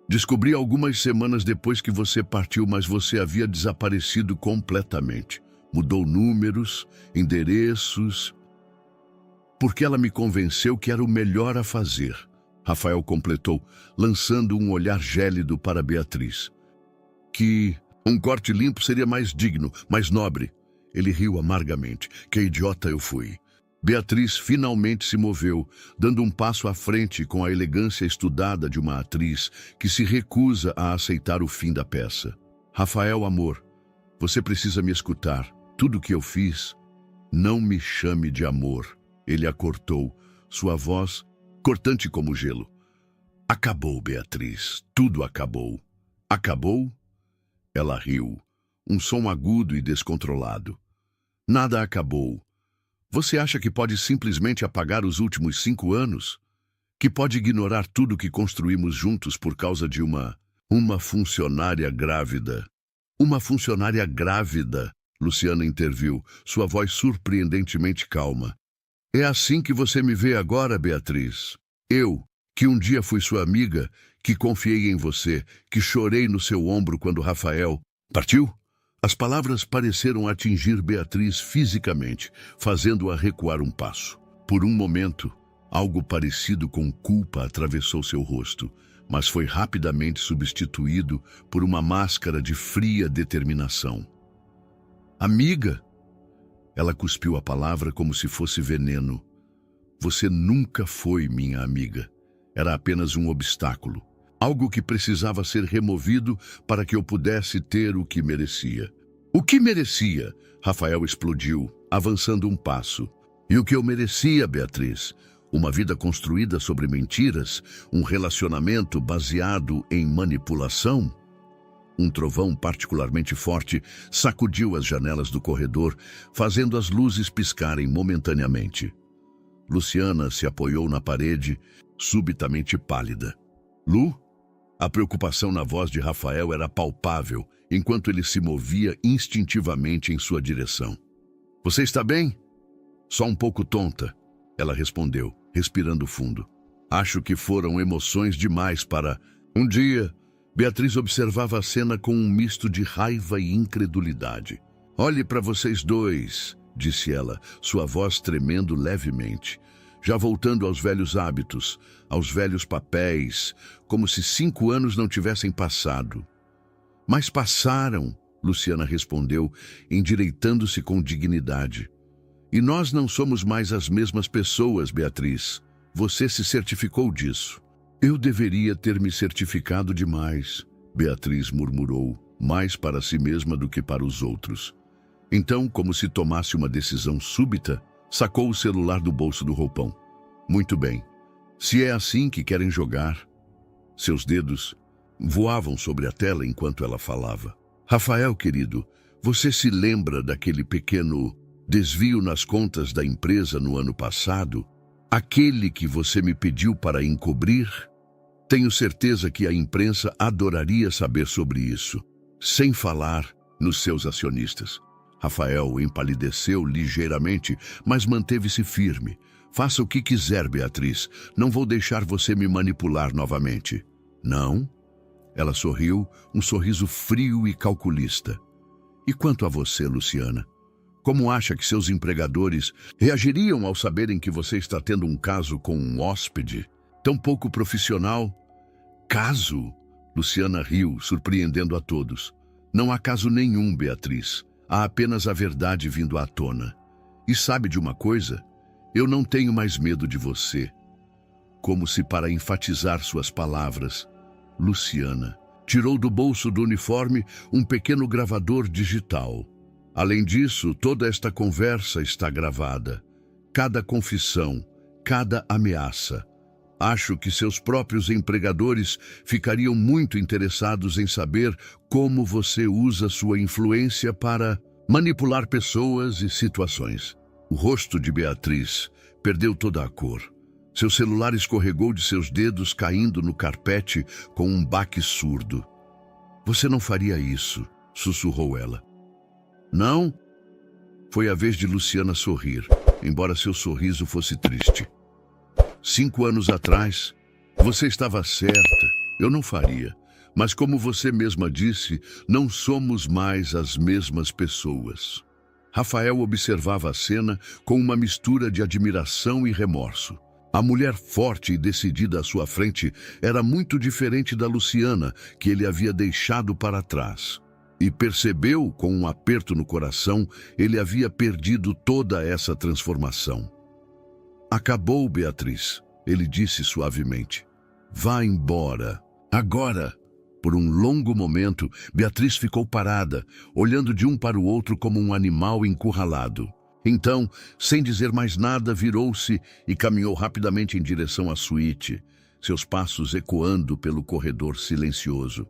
Descobri algumas semanas depois que você partiu, mas você havia desaparecido completamente. Mudou números, endereços, porque ela me convenceu que era o melhor a fazer. Rafael completou, lançando um olhar gélido para Beatriz. Que um corte limpo seria mais digno, mais nobre. Ele riu amargamente. Que idiota eu fui. Beatriz finalmente se moveu, dando um passo à frente com a elegância estudada de uma atriz que se recusa a aceitar o fim da peça. Rafael, amor, você precisa me escutar. Tudo o que eu fiz, não me chame de amor. Ele a cortou, sua voz cortante como gelo. Acabou, Beatriz. Tudo acabou. Acabou? Ela riu, um som agudo e descontrolado. Nada acabou. Você acha que pode simplesmente apagar os últimos 5 anos? Que pode ignorar tudo que construímos juntos por causa de uma funcionária grávida? Uma funcionária grávida, Luciana interviu, sua voz surpreendentemente calma. É assim que você me vê agora, Beatriz? Eu, que um dia fui sua amiga, que confiei em você, que chorei no seu ombro quando Rafael partiu? As palavras pareceram atingir Beatriz fisicamente, fazendo-a recuar um passo. Por um momento, algo parecido com culpa atravessou seu rosto, mas foi rapidamente substituído por uma máscara de fria determinação. Amiga? Ela cuspiu a palavra como se fosse veneno. Você nunca foi minha amiga. Era apenas um obstáculo. Algo que precisava ser removido para que eu pudesse ter o que merecia. O que merecia? Rafael explodiu, avançando um passo. E o que eu merecia, Beatriz? Uma vida construída sobre mentiras? Um relacionamento baseado em manipulação? Um trovão particularmente forte sacudiu as janelas do corredor, fazendo as luzes piscarem momentaneamente. Luciana se apoiou na parede, subitamente pálida. Lu? A preocupação na voz de Rafael era palpável, enquanto ele se movia instintivamente em sua direção. Você está bem? Só um pouco tonta, ela respondeu, respirando fundo. Acho que foram emoções demais para... Um dia, Beatriz observava a cena com um misto de raiva e incredulidade. Olhe para vocês dois, disse ela, sua voz tremendo levemente. Já voltando aos velhos hábitos, aos velhos papéis, como se 5 anos não tivessem passado. Mas passaram, Luciana respondeu, endireitando-se com dignidade. E nós não somos mais as mesmas pessoas, Beatriz. Você se certificou disso. Eu deveria ter me certificado demais, Beatriz murmurou, mais para si mesma do que para os outros. Então, como se tomasse uma decisão súbita, sacou o celular do bolso do roupão. Muito bem. Se é assim que querem jogar... Seus dedos voavam sobre a tela enquanto ela falava. Rafael, querido, você se lembra daquele pequeno desvio nas contas da empresa no ano passado? Aquele que você me pediu para encobrir? Tenho certeza que a imprensa adoraria saber sobre isso, sem falar nos seus acionistas. Rafael empalideceu ligeiramente, mas manteve-se firme. Faça o que quiser, Beatriz. Não vou deixar você me manipular novamente. Não? Ela sorriu, um sorriso frio e calculista. E quanto a você, Luciana? Como acha que seus empregadores reagiriam ao saberem que você está tendo um caso com um hóspede? Tão pouco profissional? Caso? Luciana riu, surpreendendo a todos. Não há caso nenhum, Beatriz. Há apenas a verdade vindo à tona. E sabe de uma coisa? Eu não tenho mais medo de você. Como se para enfatizar suas palavras, Luciana tirou do bolso do uniforme um pequeno gravador digital. Além disso, toda esta conversa está gravada. Cada confissão, cada ameaça. Acho que seus próprios empregadores ficariam muito interessados em saber como você usa sua influência para manipular pessoas e situações. O rosto de Beatriz perdeu toda a cor. Seu celular escorregou de seus dedos, caindo no carpete com um baque surdo. Você não faria isso, sussurrou ela. Não? Foi a vez de Luciana sorrir, embora seu sorriso fosse triste. 5 anos atrás, você estava certa. Eu não faria. Mas como você mesma disse, não somos mais as mesmas pessoas. Rafael observava a cena com uma mistura de admiração e remorso. A mulher forte e decidida à sua frente era muito diferente da Luciana, que ele havia deixado para trás. E percebeu, com um aperto no coração, ele havia perdido toda essa transformação. Acabou, Beatriz, ele disse suavemente. Vá embora. Agora. Por um longo momento, Beatriz ficou parada, olhando de um para o outro como um animal encurralado. Então, sem dizer mais nada, virou-se e caminhou rapidamente em direção à suíte, seus passos ecoando pelo corredor silencioso.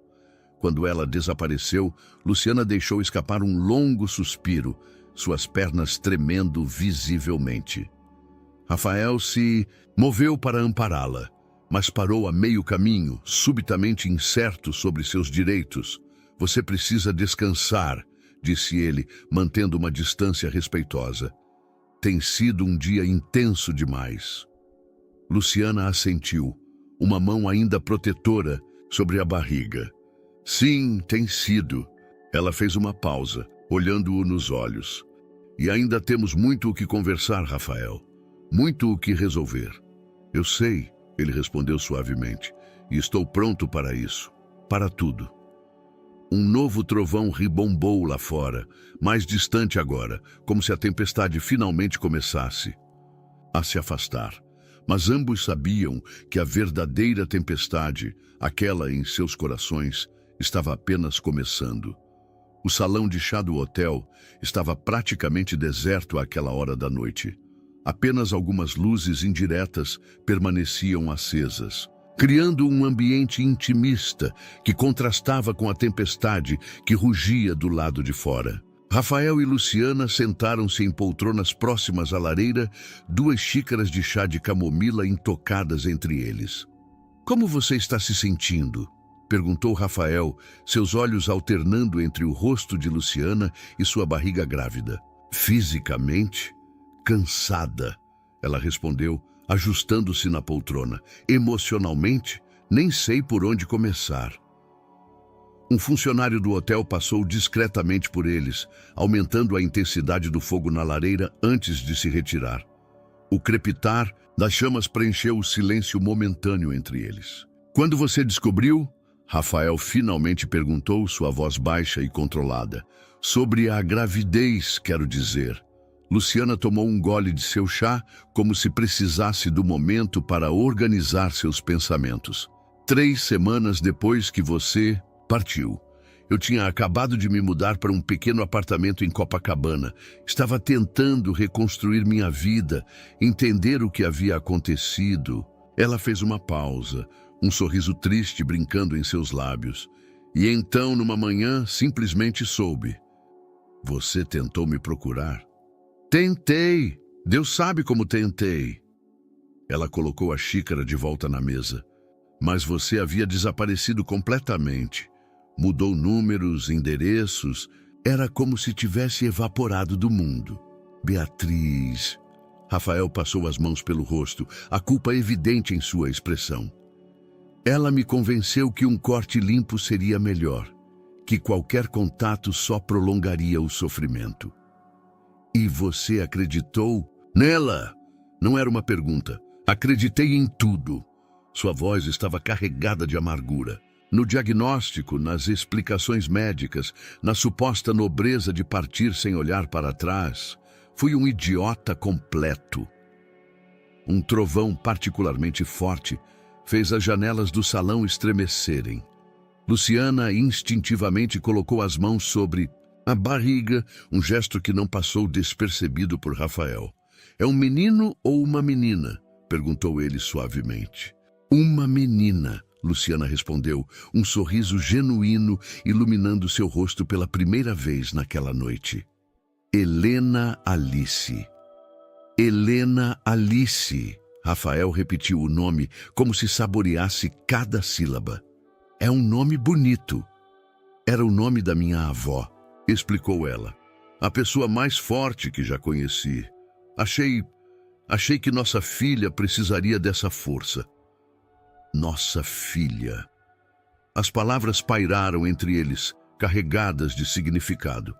Quando ela desapareceu, Luciana deixou escapar um longo suspiro, suas pernas tremendo visivelmente. Rafael se moveu para ampará-la, mas parou a meio caminho, subitamente incerto sobre seus direitos. Você precisa descansar, disse ele, mantendo uma distância respeitosa. Tem sido um dia intenso demais. Luciana assentiu, uma mão ainda protetora sobre a barriga. Sim, tem sido. Ela fez uma pausa, olhando-o nos olhos. E ainda temos muito o que conversar, Rafael. Muito o que resolver. Eu sei, ele respondeu suavemente, e estou pronto para isso. Para tudo. Um novo trovão ribombou lá fora, mais distante agora, como se a tempestade finalmente começasse a se afastar. Mas ambos sabiam que a verdadeira tempestade, aquela em seus corações, estava apenas começando. O salão de chá do hotel estava praticamente deserto àquela hora da noite. Apenas algumas luzes indiretas permaneciam acesas, criando um ambiente intimista que contrastava com a tempestade que rugia do lado de fora. Rafael e Luciana sentaram-se em poltronas próximas à lareira, 2 xícaras de chá de camomila intocadas entre eles. Como você está se sentindo? Perguntou Rafael, seus olhos alternando entre o rosto de Luciana e sua barriga grávida. Fisicamente, cansada, ela respondeu, ajustando-se na poltrona. Emocionalmente, nem sei por onde começar. Um funcionário do hotel passou discretamente por eles, aumentando a intensidade do fogo na lareira antes de se retirar. O crepitar das chamas preencheu o silêncio momentâneo entre eles. Quando você descobriu? Rafael finalmente perguntou, sua voz baixa e controlada. Sobre a gravidez, quero dizer. Luciana tomou um gole de seu chá, como se precisasse do momento para organizar seus pensamentos. 3 semanas depois que você partiu. Eu tinha acabado de me mudar para um pequeno apartamento em Copacabana. Estava tentando reconstruir minha vida, entender o que havia acontecido. Ela fez uma pausa, um sorriso triste brincando em seus lábios. E então, numa manhã, simplesmente soube. Você tentou me procurar? Tentei. Deus sabe como tentei. Ela colocou a xícara de volta na mesa. Mas você havia desaparecido completamente. Mudou números, endereços. Era como se tivesse evaporado do mundo. Beatriz. Rafael passou as mãos pelo rosto, a culpa evidente em sua expressão. Ela me convenceu que um corte limpo seria melhor, que qualquer contato só prolongaria o sofrimento. E você acreditou nela? Não era uma pergunta. Acreditei em tudo. Sua voz estava carregada de amargura. No diagnóstico, nas explicações médicas, na suposta nobreza de partir sem olhar para trás, fui um idiota completo. Um trovão particularmente forte fez as janelas do salão estremecerem. Luciana instintivamente colocou as mãos sobre a barriga, um gesto que não passou despercebido por Rafael. É um menino ou uma menina? Perguntou ele suavemente. Uma menina, Luciana respondeu, um sorriso genuíno iluminando seu rosto pela primeira vez naquela noite. Helena Alice. Helena Alice. Rafael repetiu o nome como se saboreasse cada sílaba. É um nome bonito. Era o nome da minha avó, explicou ela. A pessoa mais forte que já conheci. Achei que nossa filha precisaria dessa força. Nossa filha. As palavras pairaram entre eles, carregadas de significado.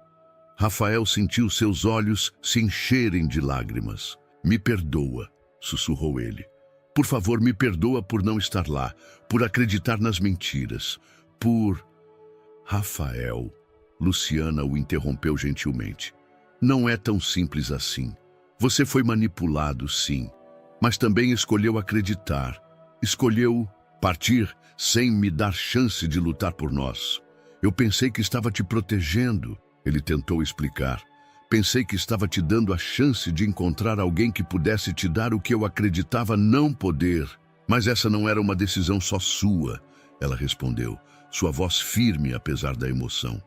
Rafael sentiu seus olhos se encherem de lágrimas. "Me perdoa", sussurrou ele. "Por favor, me perdoa por não estar lá, por acreditar nas mentiras, por..." "Rafael", Luciana o interrompeu gentilmente. "Não é tão simples assim. Você foi manipulado, sim, mas também escolheu acreditar. Escolheu partir sem me dar chance de lutar por nós. Eu pensei que estava te protegendo", ele tentou explicar. "Pensei que estava te dando a chance de encontrar alguém que pudesse te dar o que eu acreditava não poder. Mas essa não era uma decisão só sua", ela respondeu, sua voz firme apesar da emoção.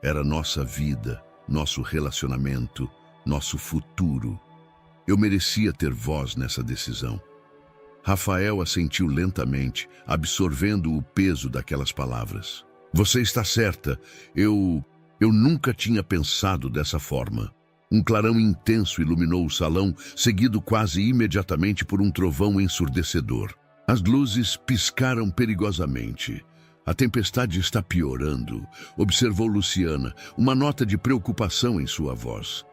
"Era nossa vida, nosso relacionamento, nosso futuro. Eu merecia ter voz nessa decisão." Rafael assentiu lentamente, absorvendo o peso daquelas palavras. "Você está certa. Eu nunca tinha pensado dessa forma." Um clarão intenso iluminou o salão, seguido quase imediatamente por um trovão ensurdecedor. As luzes piscaram perigosamente. "A tempestade está piorando", observou Luciana, uma nota de preocupação em sua voz.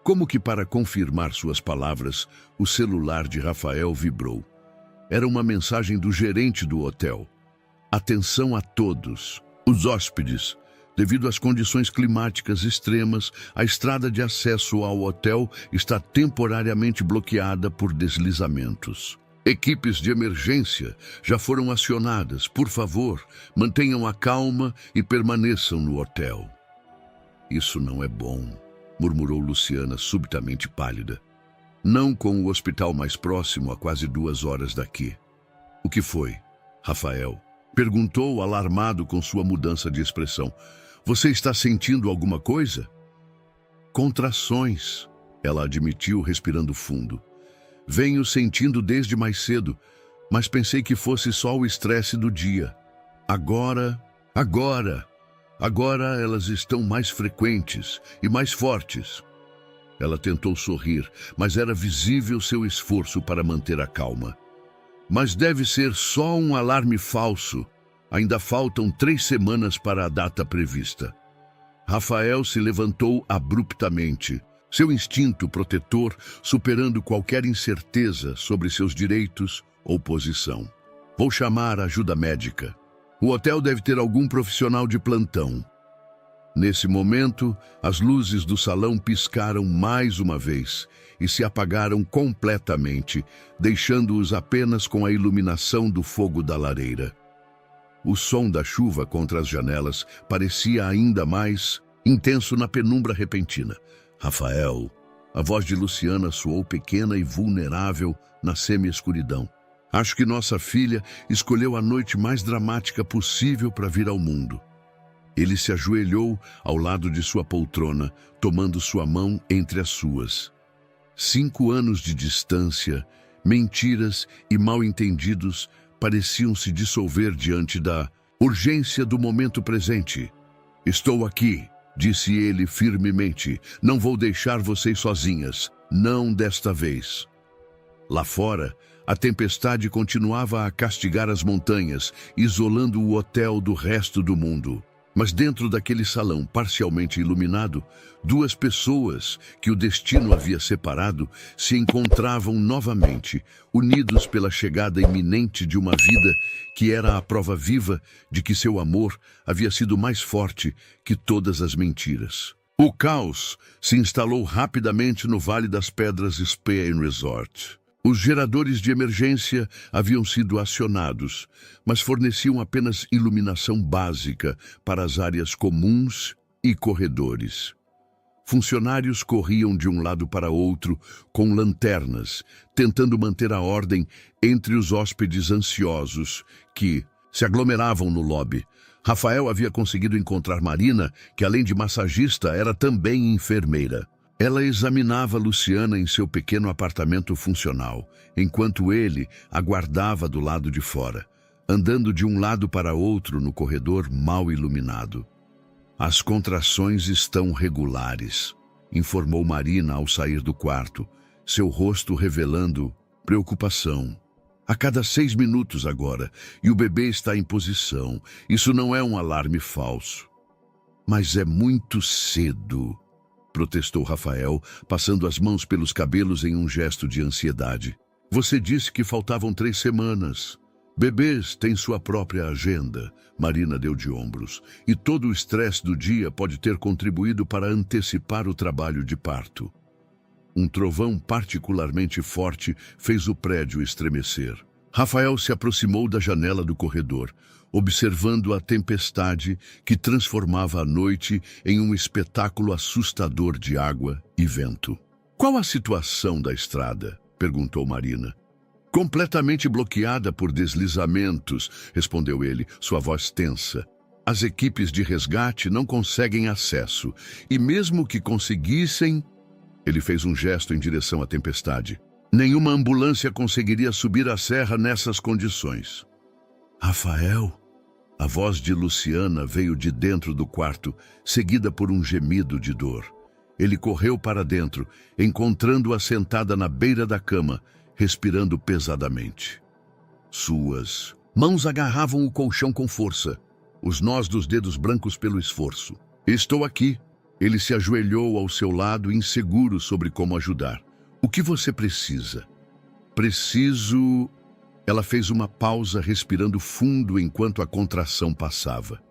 Como que para confirmar suas palavras, o celular de Rafael vibrou. Era uma mensagem do gerente do hotel. "Atenção a todos. Os hóspedes. Devido às condições climáticas extremas, a estrada de acesso ao hotel está temporariamente bloqueada por deslizamentos. Equipes de emergência já foram acionadas. Por favor, mantenham a calma e permaneçam no hotel." "Isso não é bom", murmurou Luciana, subitamente pálida. "Não com o hospital mais próximo a quase 2 horas daqui." "O que foi?" Rafael perguntou, alarmado com sua mudança de expressão. "Você está sentindo alguma coisa?" "Contrações", ela admitiu, respirando fundo. "Venho sentindo desde mais cedo, mas pensei que fosse só o estresse do dia. Agora elas estão mais frequentes e mais fortes." Ela tentou sorrir, mas era visível seu esforço para manter a calma. "Mas deve ser só um alarme falso. Ainda faltam 3 semanas para a data prevista." Rafael se levantou abruptamente, seu instinto protetor superando qualquer incerteza sobre seus direitos ou posição. "Vou chamar ajuda médica. O hotel deve ter algum profissional de plantão." Nesse momento, as luzes do salão piscaram mais uma vez e se apagaram completamente, deixando-os apenas com a iluminação do fogo da lareira. O som da chuva contra as janelas parecia ainda mais intenso na penumbra repentina. "Rafael", a voz de Luciana soou pequena e vulnerável na semi-escuridão. "Acho que nossa filha escolheu a noite mais dramática possível para vir ao mundo." Ele se ajoelhou ao lado de sua poltrona, tomando sua mão entre as suas. 5 anos de distância, mentiras e mal-entendidos pareciam se dissolver diante da urgência do momento presente. "Estou aqui", disse ele firmemente. "Não vou deixar vocês sozinhas, não desta vez." Lá fora, a tempestade continuava a castigar as montanhas, isolando o hotel do resto do mundo. Mas dentro daquele salão parcialmente iluminado, 2 pessoas que o destino havia separado se encontravam novamente, unidos pela chegada iminente de uma vida que era a prova viva de que seu amor havia sido mais forte que todas as mentiras. O caos se instalou rapidamente no Vale das Pedras Spa Resort. Os geradores de emergência haviam sido acionados, mas forneciam apenas iluminação básica para as áreas comuns e corredores. Funcionários corriam de um lado para outro com lanternas, tentando manter a ordem entre os hóspedes ansiosos que se aglomeravam no lobby. Rafael havia conseguido encontrar Marina, que além de massagista era também enfermeira. Ela examinava Luciana em seu pequeno apartamento funcional, enquanto ele aguardava do lado de fora, andando de um lado para outro no corredor mal iluminado. "As contrações estão regulares", informou Marina ao sair do quarto, seu rosto revelando preocupação. A cada 6 minutos agora, e o bebê está em posição. Isso não é um alarme falso. Mas é muito cedo, protestou Rafael, passando as mãos pelos cabelos em um gesto de ansiedade. Você disse que faltavam 3 semanas. Bebês têm sua própria agenda, Marina deu de ombros, e todo o estresse do dia pode ter contribuído para antecipar o trabalho de parto. Um trovão particularmente forte fez o prédio estremecer. Rafael se aproximou da janela do corredor, observando a tempestade que transformava a noite em um espetáculo assustador de água e vento. Qual a situação da estrada? Perguntou Marina. Completamente bloqueada por deslizamentos, respondeu ele, sua voz tensa. As equipes de resgate não conseguem acesso, e mesmo que conseguissem... Ele fez um gesto em direção à tempestade. Nenhuma ambulância conseguiria subir a serra nessas condições. Rafael? A voz de Luciana veio de dentro do quarto, seguida por um gemido de dor. Ele correu para dentro, encontrando-a sentada na beira da cama, respirando pesadamente. Suas mãos agarravam o colchão com força, os nós dos dedos brancos pelo esforço. Estou aqui. Ele se ajoelhou ao seu lado, inseguro sobre como ajudar. O que você precisa? Preciso... Ela fez uma pausa, respirando fundo enquanto a contração passava.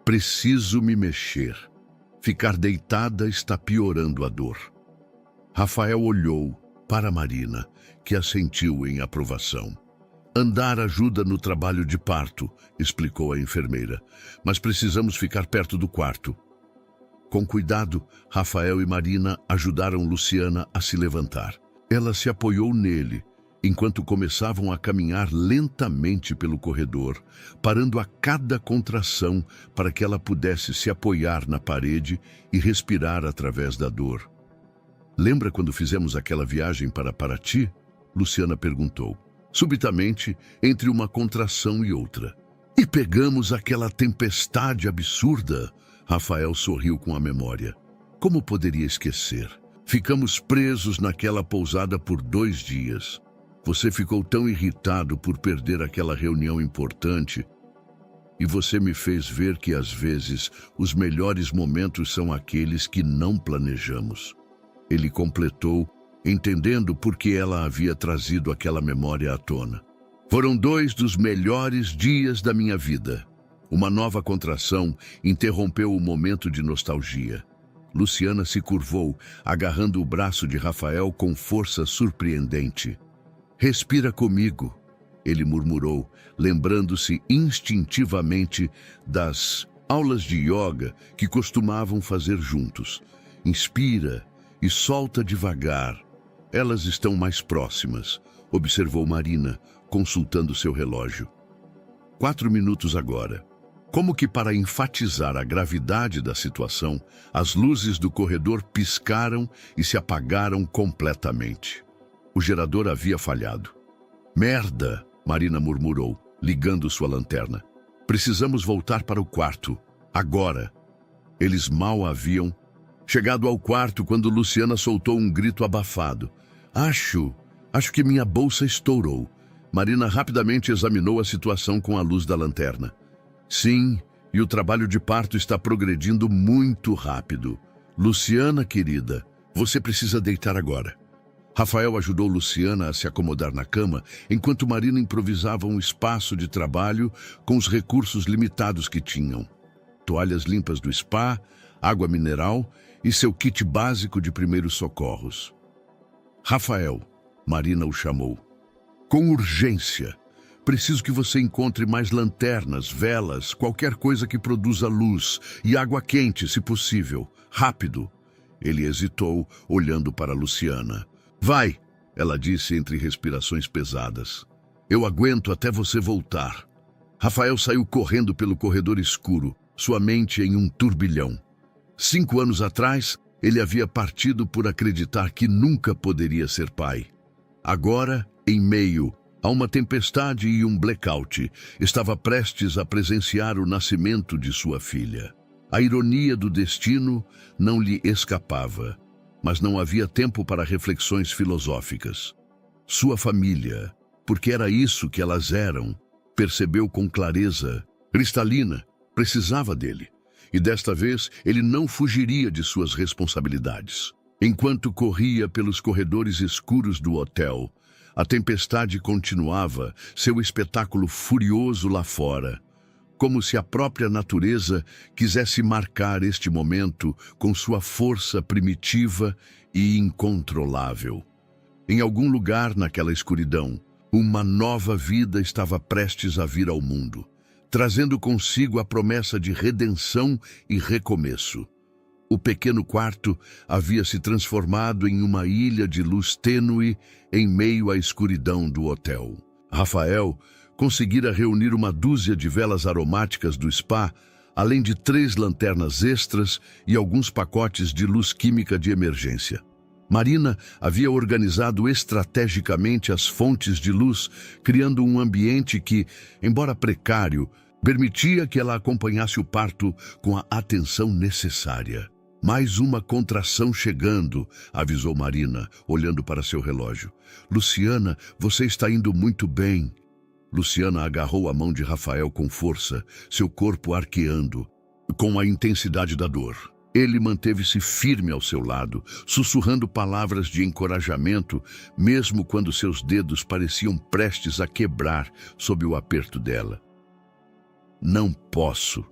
Preciso me mexer. Ficar deitada está piorando a dor. Rafael olhou para Marina, que assentiu em aprovação. Andar ajuda no trabalho de parto, explicou a enfermeira, mas precisamos ficar perto do quarto. Com cuidado, Rafael e Marina ajudaram Luciana a se levantar. Ela se apoiou nele, enquanto começavam a caminhar lentamente pelo corredor, parando a cada contração para que ela pudesse se apoiar na parede e respirar através da dor. Lembra quando fizemos aquela viagem para Paraty? Luciana perguntou. Subitamente, entre uma contração e outra. E pegamos aquela tempestade absurda? Rafael sorriu com a memória. Como poderia esquecer? Ficamos presos naquela pousada por 2 dias. Você ficou tão irritado por perder aquela reunião importante. E você me fez ver que, às vezes, os melhores momentos são aqueles que não planejamos. Ele completou, entendendo por que ela havia trazido aquela memória à tona. Foram 2 dos melhores dias da minha vida. Uma nova contração interrompeu o momento de nostalgia. Luciana se curvou, agarrando o braço de Rafael com força surpreendente. Respira comigo, ele murmurou, lembrando-se instintivamente das aulas de yoga que costumavam fazer juntos. Inspira e solta devagar. Elas estão mais próximas, observou Marina, consultando seu relógio. 4 minutos agora. Como que para enfatizar a gravidade da situação, as luzes do corredor piscaram e se apagaram completamente. O gerador havia falhado. Merda, Marina murmurou, ligando sua lanterna. Precisamos voltar para o quarto, agora. Eles mal haviam chegado ao quarto quando Luciana soltou um grito abafado. Acho que minha bolsa estourou. Marina rapidamente examinou a situação com a luz da lanterna. Sim, e o trabalho de parto está progredindo muito rápido. Luciana, querida, você precisa deitar agora. Rafael ajudou Luciana a se acomodar na cama, enquanto Marina improvisava um espaço de trabalho com os recursos limitados que tinham. Toalhas limpas do spa, água mineral e seu kit básico de primeiros socorros. Rafael, Marina o chamou. Com urgência. Preciso que você encontre mais lanternas, velas, qualquer coisa que produza luz e água quente, se possível. Rápido. Ele hesitou, olhando para Luciana. Vai, ela disse entre respirações pesadas. Eu aguento até você voltar. Rafael saiu correndo pelo corredor escuro, sua mente em um turbilhão. 5 anos atrás, ele havia partido por acreditar que nunca poderia ser pai. Agora, em meio a uma tempestade e um blackout, estava prestes a presenciar o nascimento de sua filha. A ironia do destino não lhe escapava, mas não havia tempo para reflexões filosóficas. Sua família, porque era isso que elas eram. Percebeu com clareza. Cristalina precisava dele. E desta vez ele não fugiria de suas responsabilidades. Enquanto corria pelos corredores escuros do hotel, a tempestade continuava, seu espetáculo furioso lá fora, como se a própria natureza quisesse marcar este momento com sua força primitiva e incontrolável. Em algum lugar naquela escuridão, uma nova vida estava prestes a vir ao mundo, trazendo consigo a promessa de redenção e recomeço. O pequeno quarto havia se transformado em uma ilha de luz tênue em meio à escuridão do hotel. Rafael conseguira reunir uma dúzia de velas aromáticas do spa, além de 3 lanternas extras e alguns pacotes de luz química de emergência. Marina havia organizado estrategicamente as fontes de luz, criando um ambiente que, embora precário, permitia que ela acompanhasse o parto com a atenção necessária. Mais uma contração chegando, avisou Marina, olhando para seu relógio. Luciana, você está indo muito bem. Luciana agarrou a mão de Rafael com força, seu corpo arqueando, com a intensidade da dor. Ele manteve-se firme ao seu lado, sussurrando palavras de encorajamento, mesmo quando seus dedos pareciam prestes a quebrar sob o aperto dela. Não posso,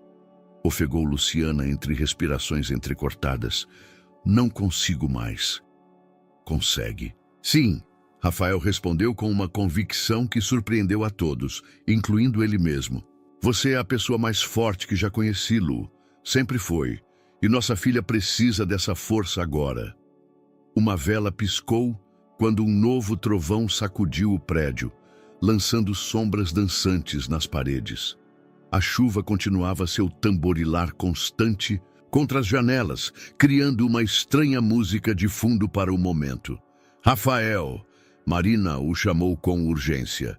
ofegou Luciana entre respirações entrecortadas. Não consigo mais. Consegue? Sim, Rafael respondeu com uma convicção que surpreendeu a todos, incluindo ele mesmo. Você é a pessoa mais forte que já conheci, Lu. Sempre foi. E nossa filha precisa dessa força agora. Uma vela piscou quando um novo trovão sacudiu o prédio, lançando sombras dançantes nas paredes. A chuva continuava seu tamborilar constante contra as janelas, criando uma estranha música de fundo para o momento. Rafael, Marina o chamou com urgência.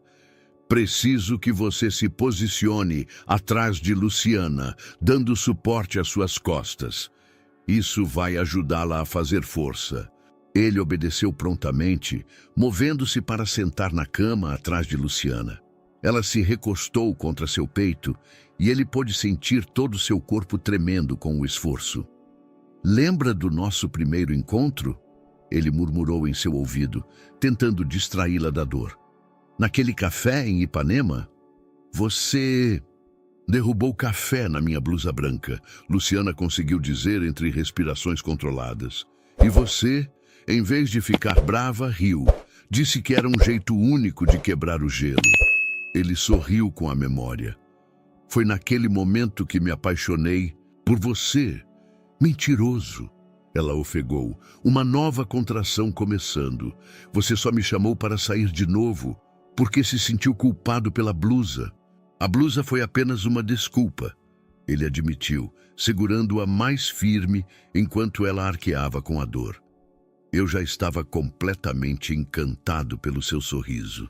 Preciso que você se posicione atrás de Luciana, dando suporte às suas costas. Isso vai ajudá-la a fazer força. Ele obedeceu prontamente, movendo-se para sentar na cama atrás de Luciana. Ela se recostou contra seu peito e ele pôde sentir todo seu corpo tremendo com o esforço. Lembra do nosso primeiro encontro? Ele murmurou em seu ouvido, tentando distraí-la da dor. Naquele café em Ipanema? Você derrubou café na minha blusa branca, Luciana conseguiu dizer entre respirações controladas. E você, em vez de ficar brava, riu. Disse que era um jeito único de quebrar o gelo. Ele sorriu com a memória. Foi naquele momento que me apaixonei por você. Mentiroso. Ela ofegou. Uma nova contração começando. Você só me chamou para sair de novo, porque se sentiu culpado pela blusa. A blusa foi apenas uma desculpa, ele admitiu, segurando-a mais firme enquanto ela arqueava com a dor. Eu já estava completamente encantado pelo seu sorriso.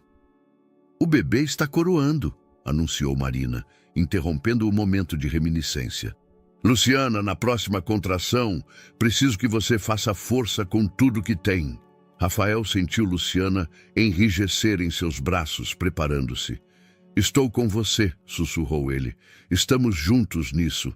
O bebê está coroando, anunciou Marina, interrompendo o momento de reminiscência. Luciana, na próxima contração, preciso que você faça força com tudo que tem. Rafael sentiu Luciana enrijecer em seus braços, preparando-se. Estou com você, sussurrou ele. Estamos juntos nisso.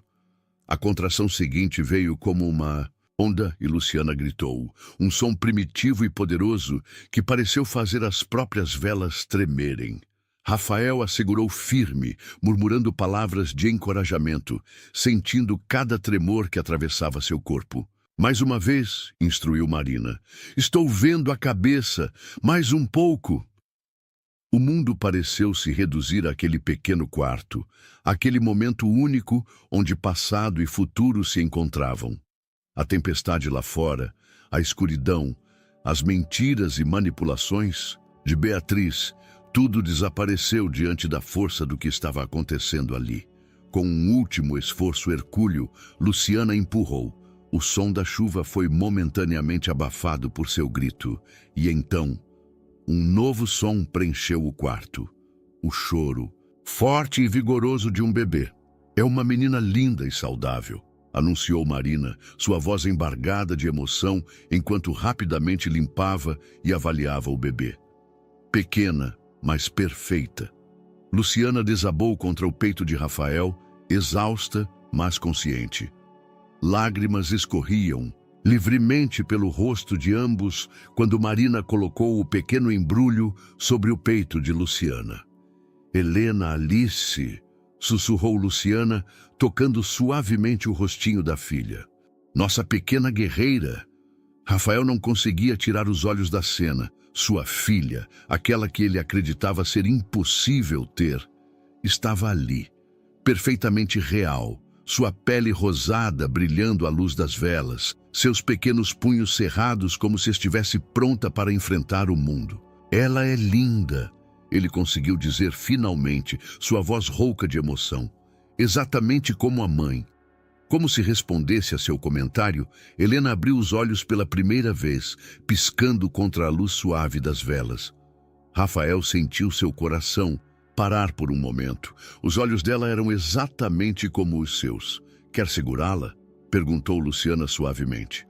A contração seguinte veio como uma onda e Luciana gritou. Um som primitivo e poderoso que pareceu fazer as próprias velas tremerem. Rafael a segurou firme, murmurando palavras de encorajamento, sentindo cada tremor que atravessava seu corpo. Mais uma vez, instruiu Marina. Estou vendo a cabeça. Mais um pouco. O mundo pareceu se reduzir àquele pequeno quarto, aquele momento único onde passado e futuro se encontravam. A tempestade lá fora, a escuridão, as mentiras e manipulações de Beatriz, tudo desapareceu diante da força do que estava acontecendo ali. Com um último esforço hercúleo, Luciana empurrou. O som da chuva foi momentaneamente abafado por seu grito, e então, um novo som preencheu o quarto. O choro, forte e vigoroso de um bebê. É uma menina linda e saudável, anunciou Marina, sua voz embargada de emoção, enquanto rapidamente limpava e avaliava o bebê. Pequena, mas perfeita. Luciana desabou contra o peito de Rafael, exausta, mas consciente. Lágrimas escorriam livremente pelo rosto de ambos quando Marina colocou o pequeno embrulho sobre o peito de Luciana. Helena Alice, sussurrou Luciana, tocando suavemente o rostinho da filha. Nossa pequena guerreira. Rafael não conseguia tirar os olhos da cena. Sua filha, aquela que ele acreditava ser impossível ter, estava ali, perfeitamente real, sua pele rosada brilhando à luz das velas, seus pequenos punhos cerrados como se estivesse pronta para enfrentar o mundo. Ela é linda, ele conseguiu dizer finalmente, sua voz rouca de emoção, exatamente como a mãe. Como se respondesse a seu comentário, Helena abriu os olhos pela primeira vez, piscando contra a luz suave das velas. Rafael sentiu seu coração parar por um momento. Os olhos dela eram exatamente como os seus. Quer segurá-la? Perguntou Luciana suavemente.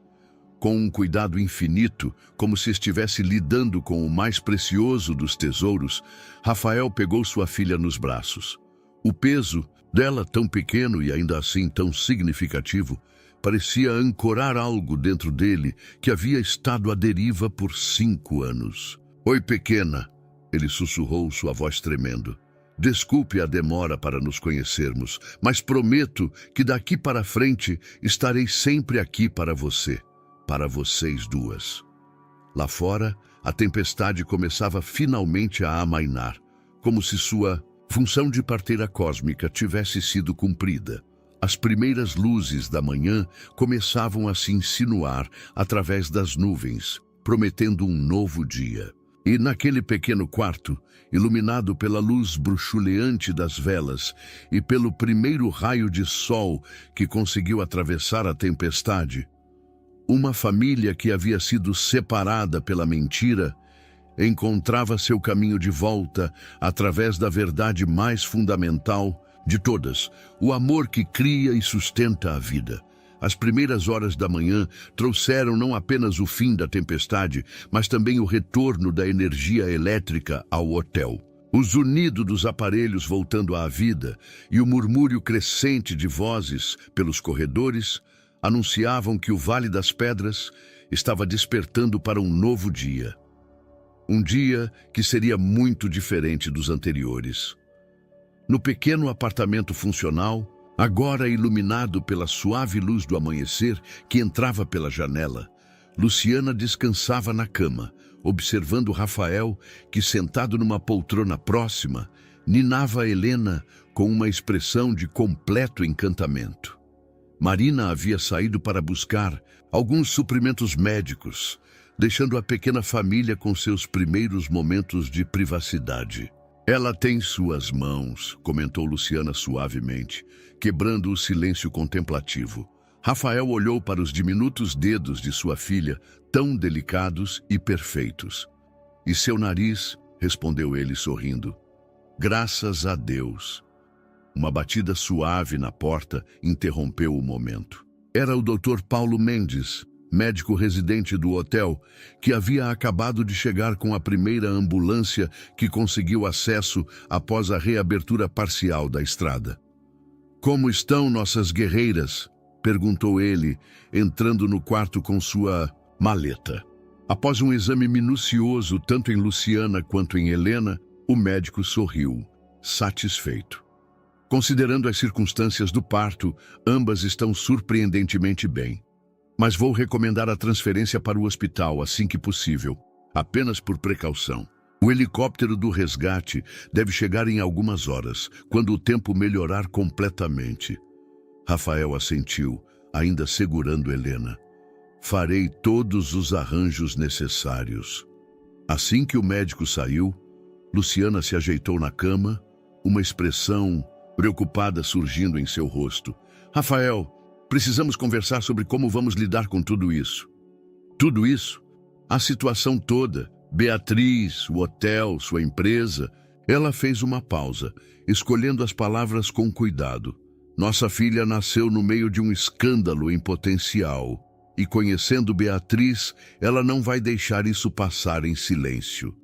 Com um cuidado infinito, como se estivesse lidando com o mais precioso dos tesouros, Rafael pegou sua filha nos braços. O peso dela, tão pequeno e ainda assim tão significativo, parecia ancorar algo dentro dele que havia estado à deriva por 5 anos. Oi, pequena, ele sussurrou, sua voz tremendo. Desculpe a demora para nos conhecermos, mas prometo que daqui para frente estarei sempre aqui para você, para vocês duas. Lá fora, a tempestade começava finalmente a amainar, como se sua função de parteira cósmica tivesse sido cumprida. As primeiras luzes da manhã começavam a se insinuar através das nuvens, prometendo um novo dia. E naquele pequeno quarto, iluminado pela luz bruxuleante das velas e pelo primeiro raio de sol que conseguiu atravessar a tempestade, uma família que havia sido separada pela mentira encontrava seu caminho de volta através da verdade mais fundamental de todas, o amor que cria e sustenta a vida. As primeiras horas da manhã trouxeram não apenas o fim da tempestade, mas também o retorno da energia elétrica ao hotel. O zunido dos aparelhos voltando à vida e o murmúrio crescente de vozes pelos corredores anunciavam que o Vale das Pedras estava despertando para um novo dia. Um dia que seria muito diferente dos anteriores. No pequeno apartamento funcional, agora iluminado pela suave luz do amanhecer que entrava pela janela, Luciana descansava na cama, observando Rafael, que sentado numa poltrona próxima, ninava Helena com uma expressão de completo encantamento. Marina havia saído para buscar alguns suprimentos médicos, deixando a pequena família com seus primeiros momentos de privacidade. Ela tem suas mãos, comentou Luciana suavemente, quebrando o silêncio contemplativo. Rafael olhou para os diminutos dedos de sua filha, tão delicados e perfeitos. E seu nariz, respondeu ele sorrindo. Graças a Deus. Uma batida suave na porta interrompeu o momento. Era o Dr. Paulo Mendes, médico residente do hotel, que havia acabado de chegar com a primeira ambulância que conseguiu acesso após a reabertura parcial da estrada. Como estão nossas guerreiras? Perguntou ele, entrando no quarto com sua maleta. Após um exame minucioso tanto em Luciana quanto em Helena, o médico sorriu, satisfeito. Considerando as circunstâncias do parto, ambas estão surpreendentemente bem. Mas vou recomendar a transferência para o hospital assim que possível, apenas por precaução. O helicóptero do resgate deve chegar em algumas horas, quando o tempo melhorar completamente. Rafael assentiu, ainda segurando Helena. Farei todos os arranjos necessários. Assim que o médico saiu, Luciana se ajeitou na cama, uma expressão preocupada surgindo em seu rosto. Rafael, precisamos conversar sobre como vamos lidar com tudo isso. Tudo isso? A situação toda. Beatriz, o hotel, sua empresa. Ela fez uma pausa, escolhendo as palavras com cuidado. Nossa filha nasceu no meio de um escândalo em potencial. E conhecendo Beatriz, ela não vai deixar isso passar em silêncio.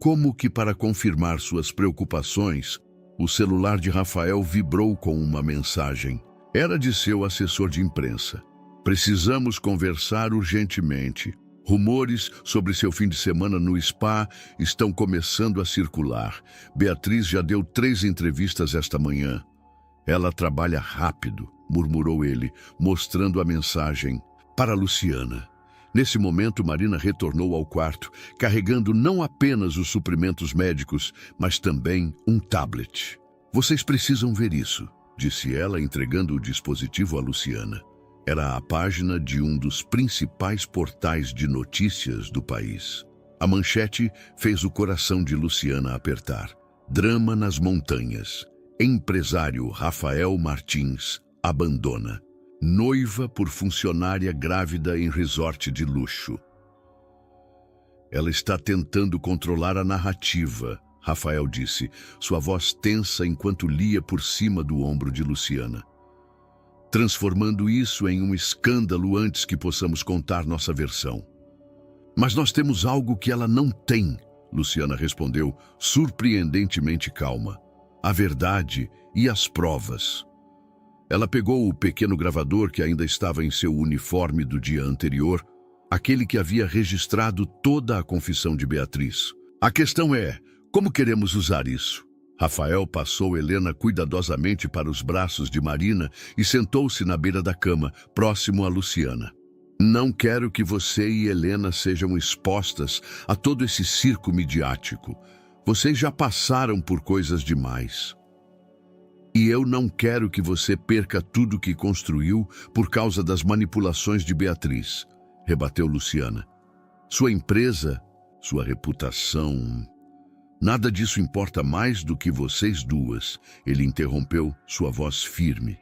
Como que para confirmar suas preocupações, o celular de Rafael vibrou com uma mensagem. Era de seu assessor de imprensa. Precisamos conversar urgentemente. Rumores sobre seu fim de semana no spa estão começando a circular. Beatriz já deu 3 entrevistas esta manhã. Ela trabalha rápido, murmurou ele, mostrando a mensagem para Luciana. Nesse momento, Marina retornou ao quarto, carregando não apenas os suprimentos médicos, mas também um tablet. Vocês precisam ver isso, disse ela, entregando o dispositivo a Luciana. Era a página de um dos principais portais de notícias do país. A manchete fez o coração de Luciana apertar. Drama nas montanhas. Empresário Rafael Martins abandona. Noiva por funcionária grávida em resort de luxo. Ela está tentando controlar a narrativa, Rafael disse, sua voz tensa enquanto lia por cima do ombro de Luciana. Transformando isso em um escândalo antes que possamos contar nossa versão. Mas nós temos algo que ela não tem, Luciana respondeu, surpreendentemente calma. A verdade e as provas. Ela pegou o pequeno gravador que ainda estava em seu uniforme do dia anterior, aquele que havia registrado toda a confissão de Beatriz. A questão é, como queremos usar isso? Rafael passou Helena cuidadosamente para os braços de Marina e sentou-se na beira da cama, próximo a Luciana. Não quero que você e Helena sejam expostas a todo esse circo midiático. Vocês já passaram por coisas demais. E eu não quero que você perca tudo que construiu por causa das manipulações de Beatriz, rebateu Luciana. Sua empresa, sua reputação... Nada disso importa mais do que vocês duas, ele interrompeu, sua voz firme.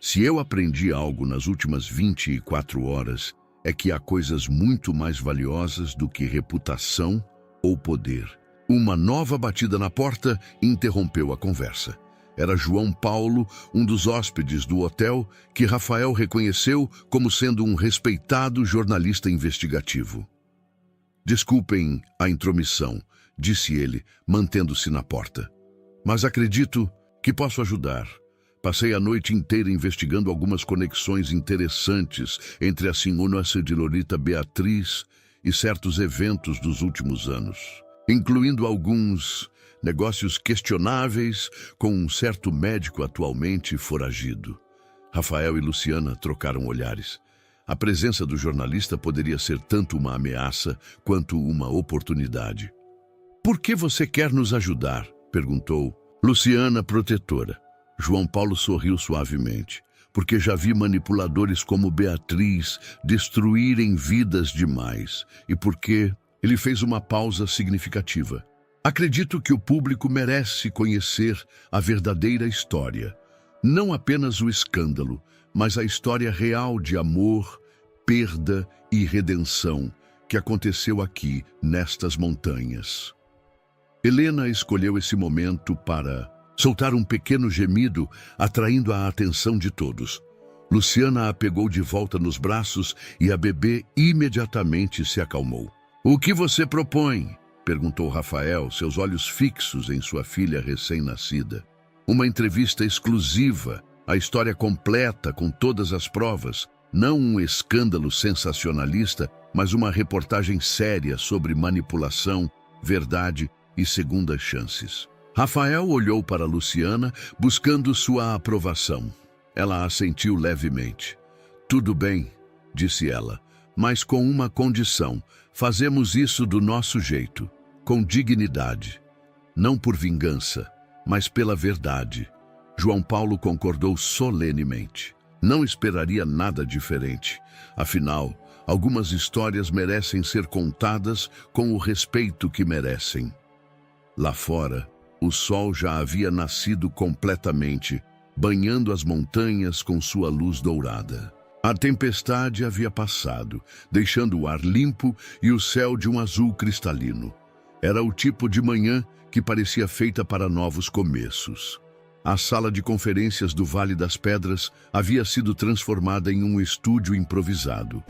Se eu aprendi algo nas últimas 24 horas, é que há coisas muito mais valiosas do que reputação ou poder. Uma nova batida na porta interrompeu a conversa. Era João Paulo, um dos hóspedes do hotel, que Rafael reconheceu como sendo um respeitado jornalista investigativo. Desculpem a intromissão, disse ele, mantendo-se na porta. Mas acredito que posso ajudar. Passei a noite inteira investigando algumas conexões interessantes entre a senhora Senhorita Beatriz e certos eventos dos últimos anos, incluindo alguns negócios questionáveis com um certo médico atualmente foragido. Rafael e Luciana trocaram olhares. A presença do jornalista poderia ser tanto uma ameaça quanto uma oportunidade. Por que você quer nos ajudar? Perguntou Luciana, protetora. João Paulo sorriu suavemente. Porque já vi manipuladores como Beatriz destruírem vidas demais. E porque ele fez uma pausa significativa. Acredito que o público merece conhecer a verdadeira história. Não apenas o escândalo, mas a história real de amor, perda e redenção que aconteceu aqui, nestas montanhas. Helena escolheu esse momento para soltar um pequeno gemido, atraindo a atenção de todos. Luciana a pegou de volta nos braços e a bebê imediatamente se acalmou. O que você propõe? Perguntou Rafael, seus olhos fixos em sua filha recém-nascida. Uma entrevista exclusiva, a história completa com todas as provas, não um escândalo sensacionalista, mas uma reportagem séria sobre manipulação, verdade e segundas chances. Rafael olhou para Luciana, buscando sua aprovação. Ela assentiu levemente. Tudo bem, disse ela, mas com uma condição. Fazemos isso do nosso jeito, com dignidade. Não por vingança, mas pela verdade. João Paulo concordou solenemente. Não esperaria nada diferente. Afinal, algumas histórias merecem ser contadas com o respeito que merecem. Lá fora, o sol já havia nascido completamente, banhando as montanhas com sua luz dourada. A tempestade havia passado, deixando o ar limpo e o céu de um azul cristalino. Era o tipo de manhã que parecia feita para novos começos. A sala de conferências do Vale das Pedras havia sido transformada em um estúdio improvisado.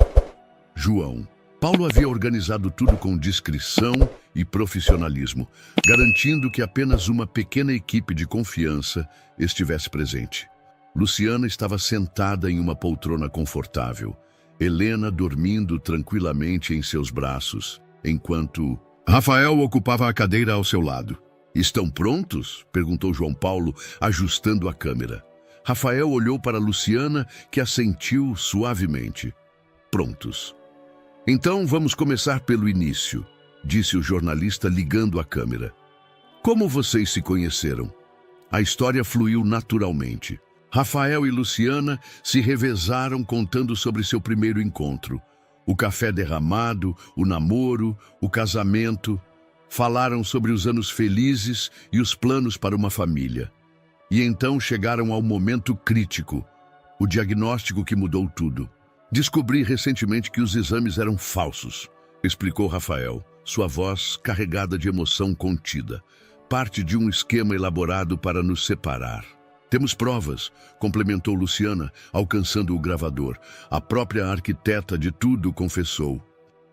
João Paulo havia organizado tudo com discrição e profissionalismo, garantindo que apenas uma pequena equipe de confiança estivesse presente. Luciana estava sentada em uma poltrona confortável, Helena dormindo tranquilamente em seus braços, enquanto Rafael ocupava a cadeira ao seu lado. "Estão prontos?" perguntou João Paulo, ajustando a câmera. Rafael olhou para Luciana, que assentiu suavemente. "Prontos." "Então vamos começar pelo início", disse o jornalista ligando a câmera. "Como vocês se conheceram?" A história fluiu naturalmente. Rafael e Luciana se revezaram contando sobre seu primeiro encontro. O café derramado, o namoro, o casamento. Falaram sobre os anos felizes e os planos para uma família. E então chegaram ao momento crítico, o diagnóstico que mudou tudo. "Descobri recentemente que os exames eram falsos", explicou Rafael, sua voz carregada de emoção contida. "Parte de um esquema elaborado para nos separar." "Temos provas", complementou Luciana, alcançando o gravador. A própria arquiteta de tudo confessou.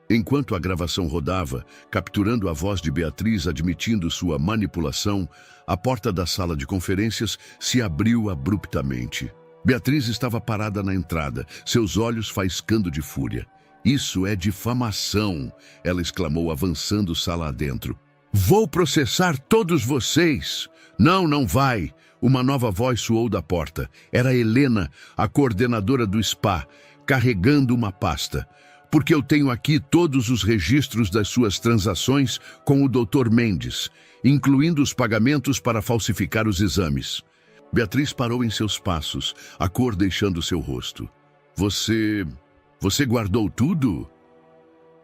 Enquanto a gravação rodava, capturando a voz de Beatriz admitindo sua manipulação, a porta da sala de conferências se abriu abruptamente. Beatriz estava parada na entrada, seus olhos faiscando de fúria. "Isso é difamação", ela exclamou, avançando sala adentro. "Vou processar todos vocês." "Não, não vai." Uma nova voz soou da porta. Era Helena, a coordenadora do spa, carregando uma pasta. "Porque eu tenho aqui todos os registros das suas transações com o Dr. Mendes, incluindo os pagamentos para falsificar os exames." Beatriz parou em seus passos, a cor deixando seu rosto. Você guardou tudo?"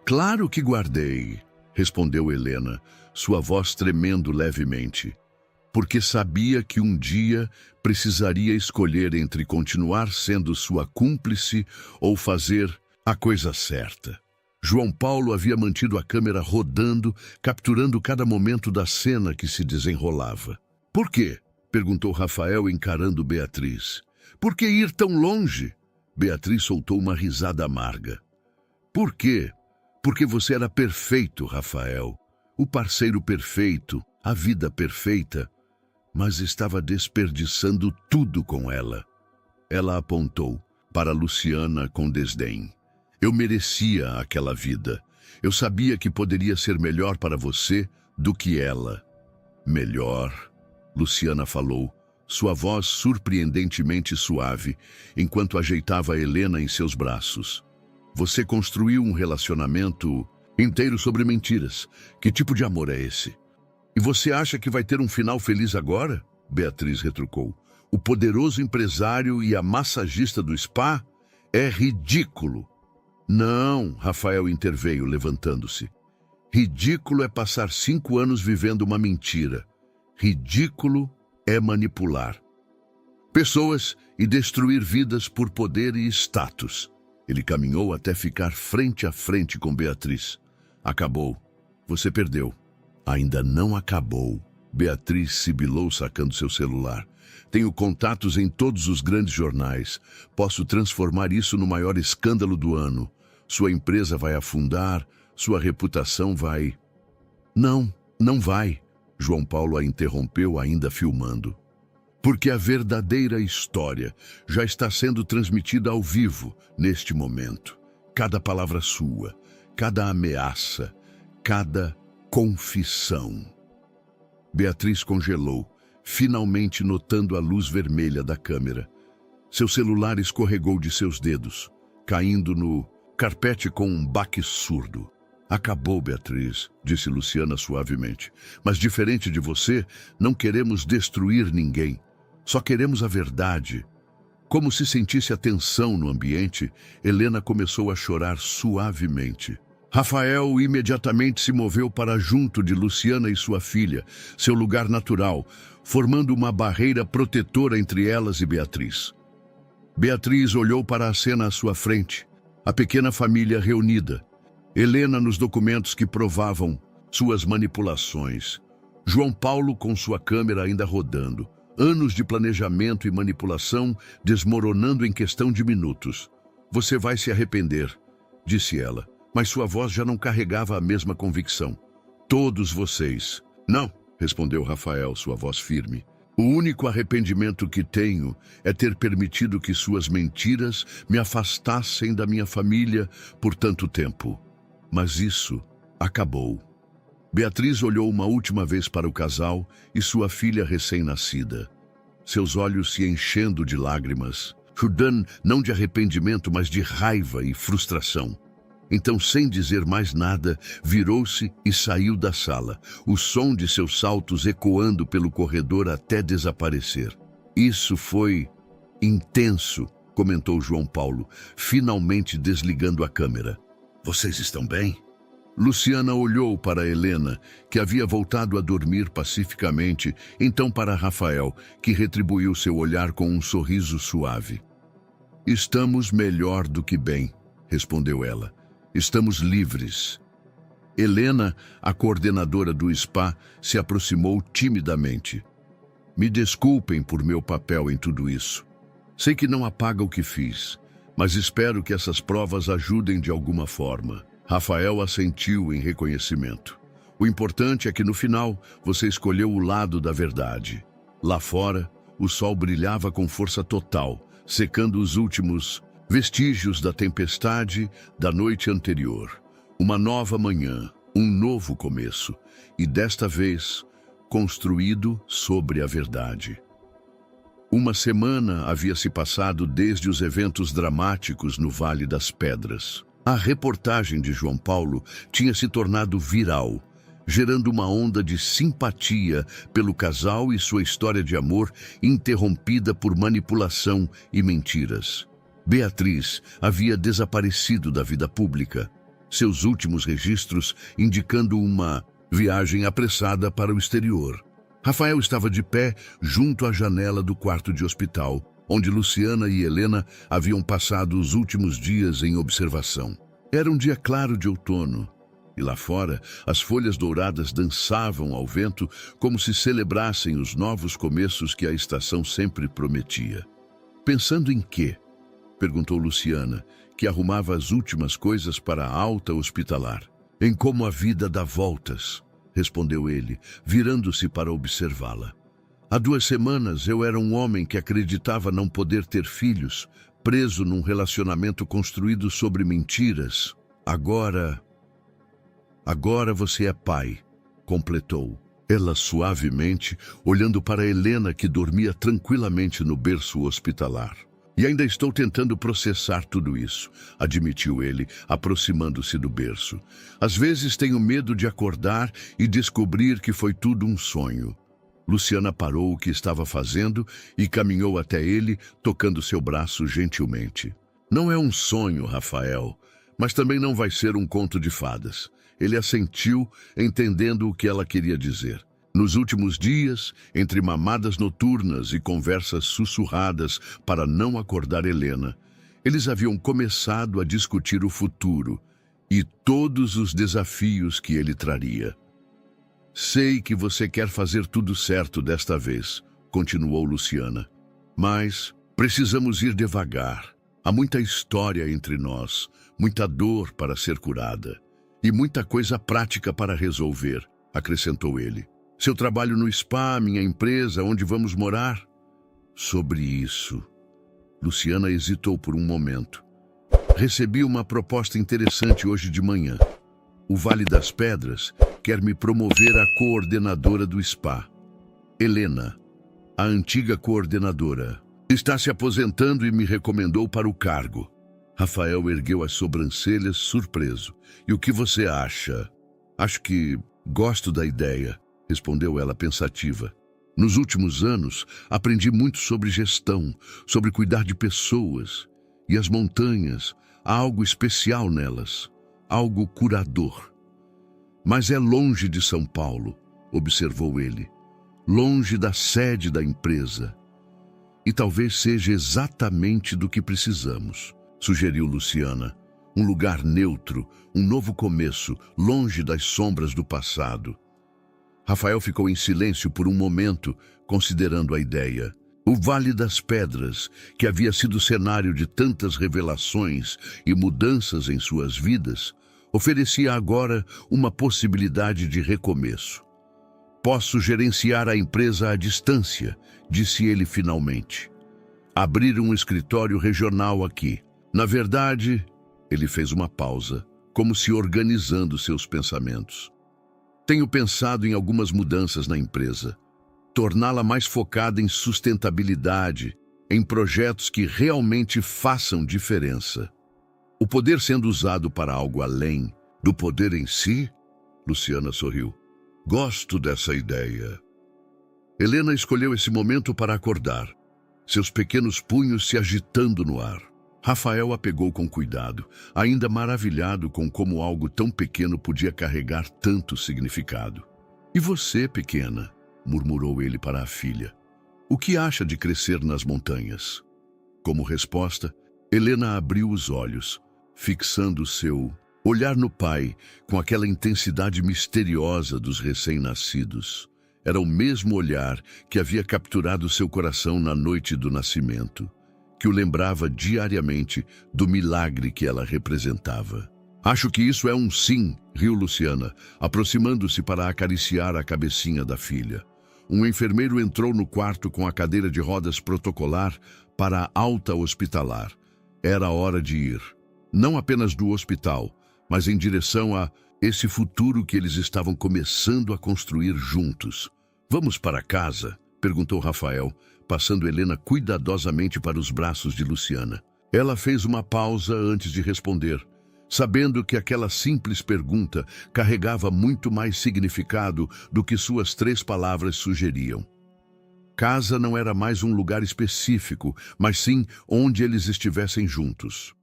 "Claro que guardei", respondeu Helena, sua voz tremendo levemente. "Porque sabia que um dia precisaria escolher entre continuar sendo sua cúmplice ou fazer a coisa certa." João Paulo havia mantido a câmera rodando, capturando cada momento da cena que se desenrolava. "Por quê?" perguntou Rafael, encarando Beatriz. "Por que ir tão longe?" Beatriz soltou uma risada amarga. "Por quê? Porque você era perfeito, Rafael. O parceiro perfeito, a vida perfeita. Mas estava desperdiçando tudo com ela." Ela apontou para Luciana com desdém. "Eu merecia aquela vida. Eu sabia que poderia ser melhor para você do que ela." "Melhor?" Luciana falou, sua voz surpreendentemente suave, enquanto ajeitava Helena em seus braços. "Você construiu um relacionamento inteiro sobre mentiras. Que tipo de amor é esse?" "E você acha que vai ter um final feliz agora?" Beatriz retrucou. "O poderoso empresário e a massagista do spa? É ridículo." "Não", Rafael interveio, levantando-se. "Ridículo é passar 5 anos vivendo uma mentira. Ridículo é manipular pessoas e destruir vidas por poder e status." Ele caminhou até ficar frente a frente com Beatriz. "Acabou. Você perdeu." "Ainda não acabou." Beatriz sibilou, sacando seu celular. "Tenho contatos em todos os grandes jornais. Posso transformar isso no maior escândalo do ano. Sua empresa vai afundar, sua reputação vai..." "Não, não vai." João Paulo a interrompeu, ainda filmando. "Porque a verdadeira história já está sendo transmitida ao vivo, neste momento. Cada palavra sua, cada ameaça, cada confissão." Beatriz congelou, finalmente notando a luz vermelha da câmera. Seu celular escorregou de seus dedos, caindo no carpete com um baque surdo. "Acabou, Beatriz", disse Luciana suavemente. "Mas diferente de você, não queremos destruir ninguém. Só queremos a verdade." Como se sentisse a tensão no ambiente, Helena começou a chorar suavemente. Rafael imediatamente se moveu para junto de Luciana e sua filha, seu lugar natural, formando uma barreira protetora entre elas e Beatriz. Beatriz olhou para a cena à sua frente, a pequena família reunida. Helena nos documentos que provavam suas manipulações. João Paulo com sua câmera ainda rodando. Anos de planejamento e manipulação desmoronando em questão de minutos. "Você vai se arrepender", disse ela, mas sua voz já não carregava a mesma convicção. Todos vocês. Não, respondeu Rafael, sua voz firme. O único arrependimento que tenho é ter permitido que suas mentiras me afastassem da minha família por tanto tempo. Mas isso acabou. Beatriz olhou uma última vez para o casal e sua filha recém-nascida. Seus olhos se enchendo de lágrimas, chorando não de arrependimento, mas de raiva e frustração. Então, sem dizer mais nada, virou-se e saiu da sala, o som de seus saltos ecoando pelo corredor até desaparecer. Isso foi intenso, comentou João Paulo, finalmente desligando a câmera. Vocês estão bem? Luciana olhou para Helena, que havia voltado a dormir pacificamente, então para Rafael, que retribuiu seu olhar com um sorriso suave. Estamos melhor do que bem, respondeu ela. Estamos livres. Helena, a coordenadora do spa, se aproximou timidamente. Me desculpem por meu papel em tudo isso. Sei que não apaga o que fiz, mas espero que essas provas ajudem de alguma forma. Rafael assentiu em reconhecimento. O importante é que no final você escolheu o lado da verdade. Lá fora, o sol brilhava com força total, secando os últimos vestígios da tempestade da noite anterior. Uma nova manhã, um novo começo, e desta vez, construído sobre a verdade. Uma semana havia se passado desde os eventos dramáticos no Vale das Pedras. A reportagem de João Paulo tinha se tornado viral, gerando uma onda de simpatia pelo casal e sua história de amor interrompida por manipulação e mentiras. Beatriz havia desaparecido da vida pública, seus últimos registros indicando uma viagem apressada para o exterior. Rafael estava de pé junto à janela do quarto de hospital, onde Luciana e Helena haviam passado os últimos dias em observação. Era um dia claro de outono, e lá fora as folhas douradas dançavam ao vento como se celebrassem os novos começos que a estação sempre prometia. Pensando em quê? Perguntou Luciana, que arrumava as últimas coisas para a alta hospitalar. Em como a vida dá voltas, respondeu ele, virando-se para observá-la. Há 2 semanas eu era um homem que acreditava não poder ter filhos, preso num relacionamento construído sobre mentiras. Agora você é pai, completou. Ela suavemente, olhando para Helena, que dormia tranquilamente no berço hospitalar. E ainda estou tentando processar tudo isso, admitiu ele, aproximando-se do berço. Às vezes tenho medo de acordar e descobrir que foi tudo um sonho. Luciana parou o que estava fazendo e caminhou até ele, tocando seu braço gentilmente. Não é um sonho, Rafael, mas também não vai ser um conto de fadas. Ele assentiu, entendendo o que ela queria dizer. Nos últimos dias, entre mamadas noturnas e conversas sussurradas para não acordar Helena, eles haviam começado a discutir o futuro e todos os desafios que ele traria. Sei que você quer fazer tudo certo desta vez, continuou Luciana, mas precisamos ir devagar. Há muita história entre nós, muita dor para ser curada e muita coisa prática para resolver, acrescentou ele. Seu trabalho no spa, minha empresa, onde vamos morar? Sobre isso. Luciana hesitou por um momento. Recebi uma proposta interessante hoje de manhã. O Vale das Pedras quer me promover a coordenadora do spa. Helena, a antiga coordenadora, está se aposentando e me recomendou para o cargo. Rafael ergueu as sobrancelhas, surpreso. E o que você acha? Acho que gosto da ideia, respondeu ela pensativa. Nos últimos anos, aprendi muito sobre gestão, sobre cuidar de pessoas. E as montanhas, há algo especial nelas, algo curador. Mas é longe de São Paulo, observou ele, longe da sede da empresa. E talvez seja exatamente do que precisamos, sugeriu Luciana. Um lugar neutro, um novo começo, longe das sombras do passado. Rafael ficou em silêncio por um momento, considerando a ideia. O Vale das Pedras, que havia sido cenário de tantas revelações e mudanças em suas vidas, oferecia agora uma possibilidade de recomeço. Posso gerenciar a empresa à distância, disse ele finalmente. Abrir um escritório regional aqui. Na verdade, ele fez uma pausa, como se organizando seus pensamentos. Tenho pensado em algumas mudanças na empresa. Torná-la mais focada em sustentabilidade, em projetos que realmente façam diferença. O poder sendo usado para algo além do poder em si? Luciana sorriu. Gosto dessa ideia. Helena escolheu esse momento para acordar, seus pequenos punhos se agitando no ar. Rafael a pegou com cuidado, ainda maravilhado com como algo tão pequeno podia carregar tanto significado. E você, pequena? Murmurou ele para a filha. O que acha de crescer nas montanhas? Como resposta, Helena abriu os olhos, fixando seu olhar no pai com aquela intensidade misteriosa dos recém-nascidos. Era o mesmo olhar que havia capturado seu coração na noite do nascimento, que o lembrava diariamente do milagre que ela representava. Acho que isso é um sim, riu Luciana, aproximando-se para acariciar a cabecinha da filha. Um enfermeiro entrou no quarto com a cadeira de rodas protocolar para a alta hospitalar. Era hora de ir. Não apenas do hospital, mas em direção a esse futuro que eles estavam começando a construir juntos. Vamos para casa? Perguntou Rafael, passando Helena cuidadosamente para os braços de Luciana. Ela fez uma pausa antes de responder, sabendo que aquela simples pergunta carregava muito mais significado do que suas 3 palavras sugeriam. Casa não era mais um lugar específico, mas sim onde eles estivessem juntos.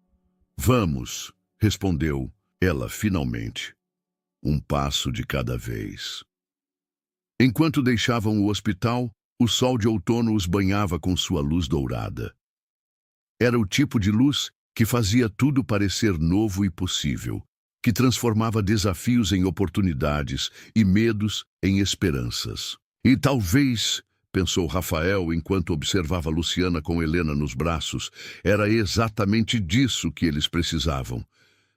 Vamos, respondeu ela finalmente. Um passo de cada vez. Enquanto deixavam o hospital, o sol de outono os banhava com sua luz dourada. Era o tipo de luz que fazia tudo parecer novo e possível, que transformava desafios em oportunidades e medos em esperanças. E talvez, pensou Rafael enquanto observava Luciana com Helena nos braços, era exatamente disso que eles precisavam.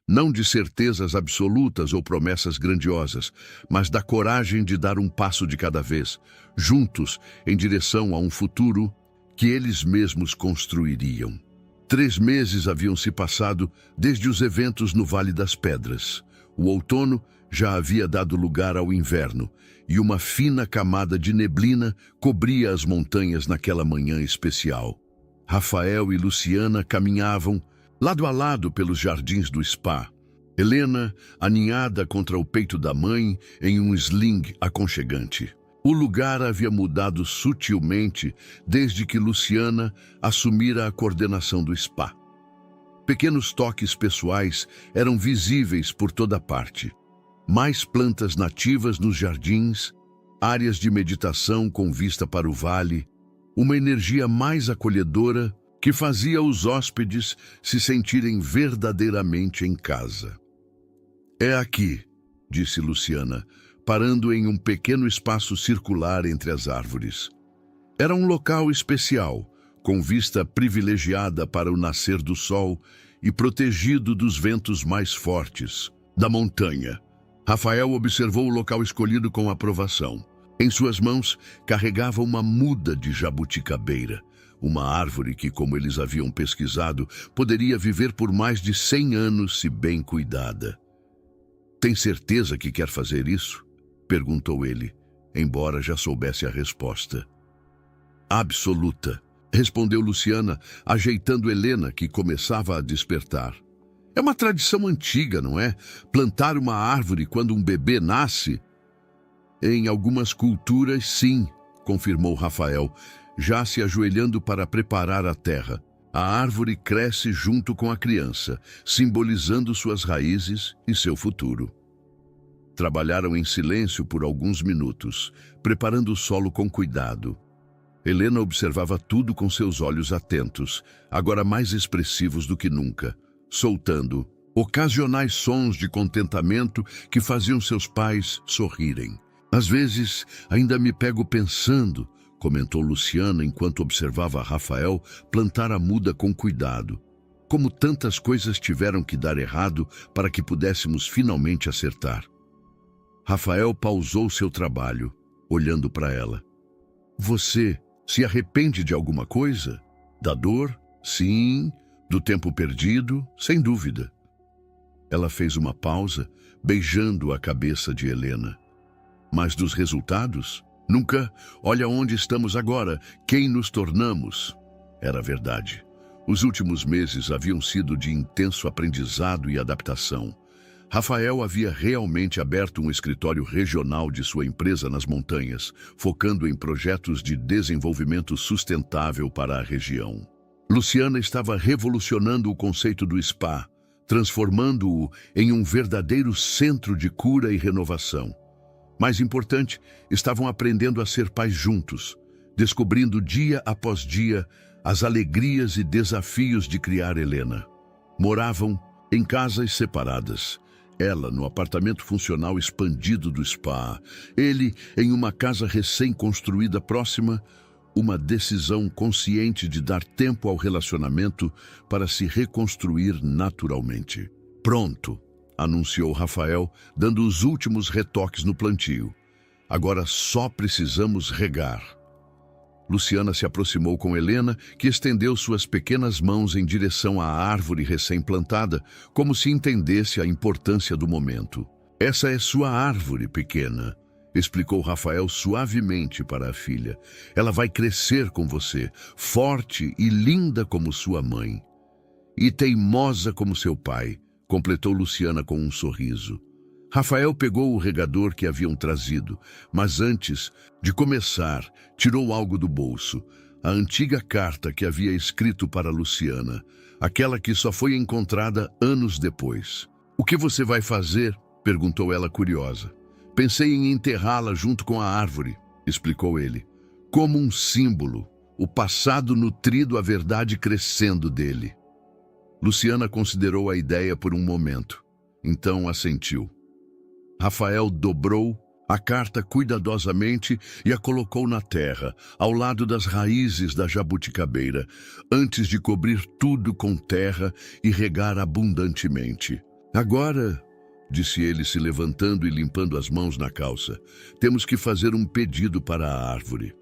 Não de certezas absolutas ou promessas grandiosas, mas da coragem de dar um passo de cada vez, juntos, em direção a um futuro que eles mesmos construiriam. 3 meses haviam se passado desde os eventos no Vale das Pedras. O outono já havia dado lugar ao inverno, e uma fina camada de neblina cobria as montanhas naquela manhã especial. Rafael e Luciana caminhavam lado a lado pelos jardins do spa. Helena, aninhada contra o peito da mãe, em um sling aconchegante. O lugar havia mudado sutilmente desde que Luciana assumira a coordenação do spa. Pequenos toques pessoais eram visíveis por toda parte. Mais plantas nativas nos jardins, áreas de meditação com vista para o vale, uma energia mais acolhedora que fazia os hóspedes se sentirem verdadeiramente em casa. É aqui, disse Luciana, parando em um pequeno espaço circular entre as árvores. Era um local especial, com vista privilegiada para o nascer do sol e protegido dos ventos mais fortes da montanha. Rafael observou o local escolhido com aprovação. Em suas mãos carregava uma muda de jabuticabeira, uma árvore que, como eles haviam pesquisado, poderia viver por mais de 100 anos se bem cuidada. Tem certeza que quer fazer isso? Perguntou ele, embora já soubesse a resposta. Absoluta, respondeu Luciana, ajeitando Helena, que começava a despertar. É uma tradição antiga, não é? Plantar uma árvore quando um bebê nasce? Em algumas culturas, sim, confirmou Rafael, já se ajoelhando para preparar a terra. A árvore cresce junto com a criança, simbolizando suas raízes e seu futuro. Trabalharam em silêncio por alguns minutos, preparando o solo com cuidado. Helena observava tudo com seus olhos atentos, agora mais expressivos do que nunca, soltando ocasionais sons de contentamento que faziam seus pais sorrirem. Às vezes, ainda me pego pensando, comentou Luciana enquanto observava Rafael plantar a muda com cuidado. Como tantas coisas tiveram que dar errado para que pudéssemos finalmente acertar. Rafael pausou seu trabalho, olhando para ela. Você se arrepende de alguma coisa? Da dor? Sim. Do tempo perdido? Sem dúvida. Ela fez uma pausa, beijando a cabeça de Helena. Mas dos resultados? Nunca. Olha onde estamos agora, quem nos tornamos. Era verdade. Os últimos meses haviam sido de intenso aprendizado e adaptação. Rafael havia realmente aberto um escritório regional de sua empresa nas montanhas, focando em projetos de desenvolvimento sustentável para a região. Luciana estava revolucionando o conceito do spa, transformando-o em um verdadeiro centro de cura e renovação. Mais importante, estavam aprendendo a ser pais juntos, descobrindo dia após dia as alegrias e desafios de criar Helena. Moravam em casas separadas. Ela no apartamento funcional expandido do spa, ele em uma casa recém-construída próxima, uma decisão consciente de dar tempo ao relacionamento para se reconstruir naturalmente. Pronto, anunciou Rafael, dando os últimos retoques no plantio. Agora só precisamos regar. Luciana se aproximou com Helena, que estendeu suas pequenas mãos em direção à árvore recém-plantada, como se entendesse a importância do momento. Essa é sua árvore, pequena, explicou Rafael suavemente para a filha. Ela vai crescer com você, forte e linda como sua mãe. E teimosa como seu pai, completou Luciana com um sorriso. Rafael pegou o regador que haviam trazido, mas antes de começar, tirou algo do bolso. A antiga carta que havia escrito para Luciana, aquela que só foi encontrada anos depois. O que você vai fazer? Perguntou ela curiosa. Pensei em enterrá-la junto com a árvore, explicou ele. Como um símbolo, o passado nutrido, a verdade crescendo dele. Luciana considerou a ideia por um momento, então assentiu. Rafael dobrou a carta cuidadosamente e a colocou na terra, ao lado das raízes da jabuticabeira, antes de cobrir tudo com terra e regar abundantemente. Agora, disse ele se levantando e limpando as mãos na calça, temos que fazer um pedido para a árvore.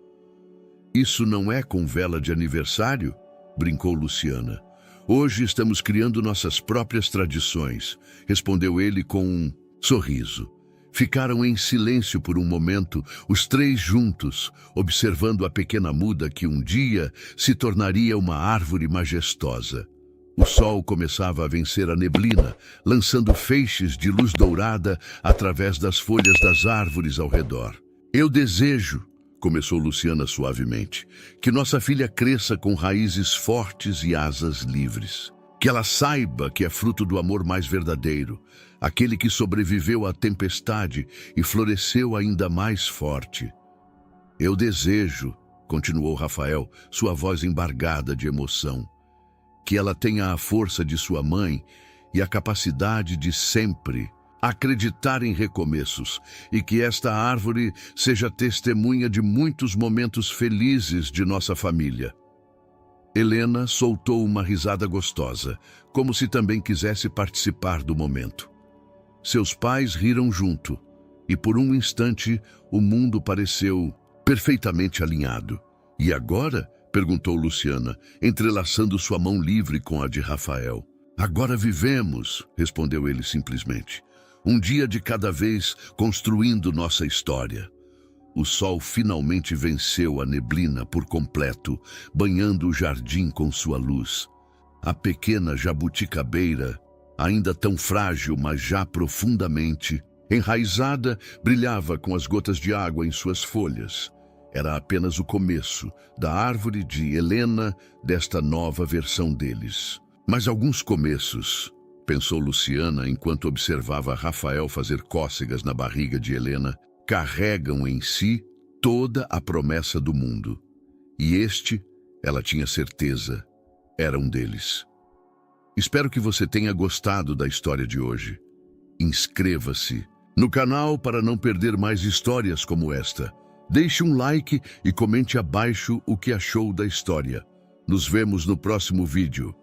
Isso não é com vela de aniversário? Brincou Luciana. Hoje estamos criando nossas próprias tradições, respondeu ele com um sorriso. Ficaram em silêncio por um momento, os três juntos, observando a pequena muda que um dia se tornaria uma árvore majestosa. O sol começava a vencer a neblina, lançando feixes de luz dourada através das folhas das árvores ao redor. Eu desejo, começou Luciana suavemente, que nossa filha cresça com raízes fortes e asas livres. Que ela saiba que é fruto do amor mais verdadeiro, aquele que sobreviveu à tempestade e floresceu ainda mais forte. Eu desejo, continuou Rafael, sua voz embargada de emoção, que ela tenha a força de sua mãe e a capacidade de sempre acreditar em recomeços, e que esta árvore seja testemunha de muitos momentos felizes de nossa família. Helena soltou uma risada gostosa, como se também quisesse participar do momento. Seus pais riram junto, e por um instante o mundo pareceu perfeitamente alinhado. E agora? Perguntou Luciana, entrelaçando sua mão livre com a de Rafael. Agora vivemos, respondeu ele simplesmente. Um dia de cada vez, construindo nossa história. O sol finalmente venceu a neblina por completo, banhando o jardim com sua luz. A pequena jabuticabeira, ainda tão frágil, mas já profundamente enraizada, brilhava com as gotas de água em suas folhas. Era apenas o começo da árvore de Helena, desta nova versão deles. Mas alguns começos, pensou Luciana enquanto observava Rafael fazer cócegas na barriga de Helena, carregam em si toda a promessa do mundo. E este, ela tinha certeza, era um deles. Espero que você tenha gostado da história de hoje. Inscreva-se no canal para não perder mais histórias como esta. Deixe um like e comente abaixo o que achou da história. Nos vemos no próximo vídeo.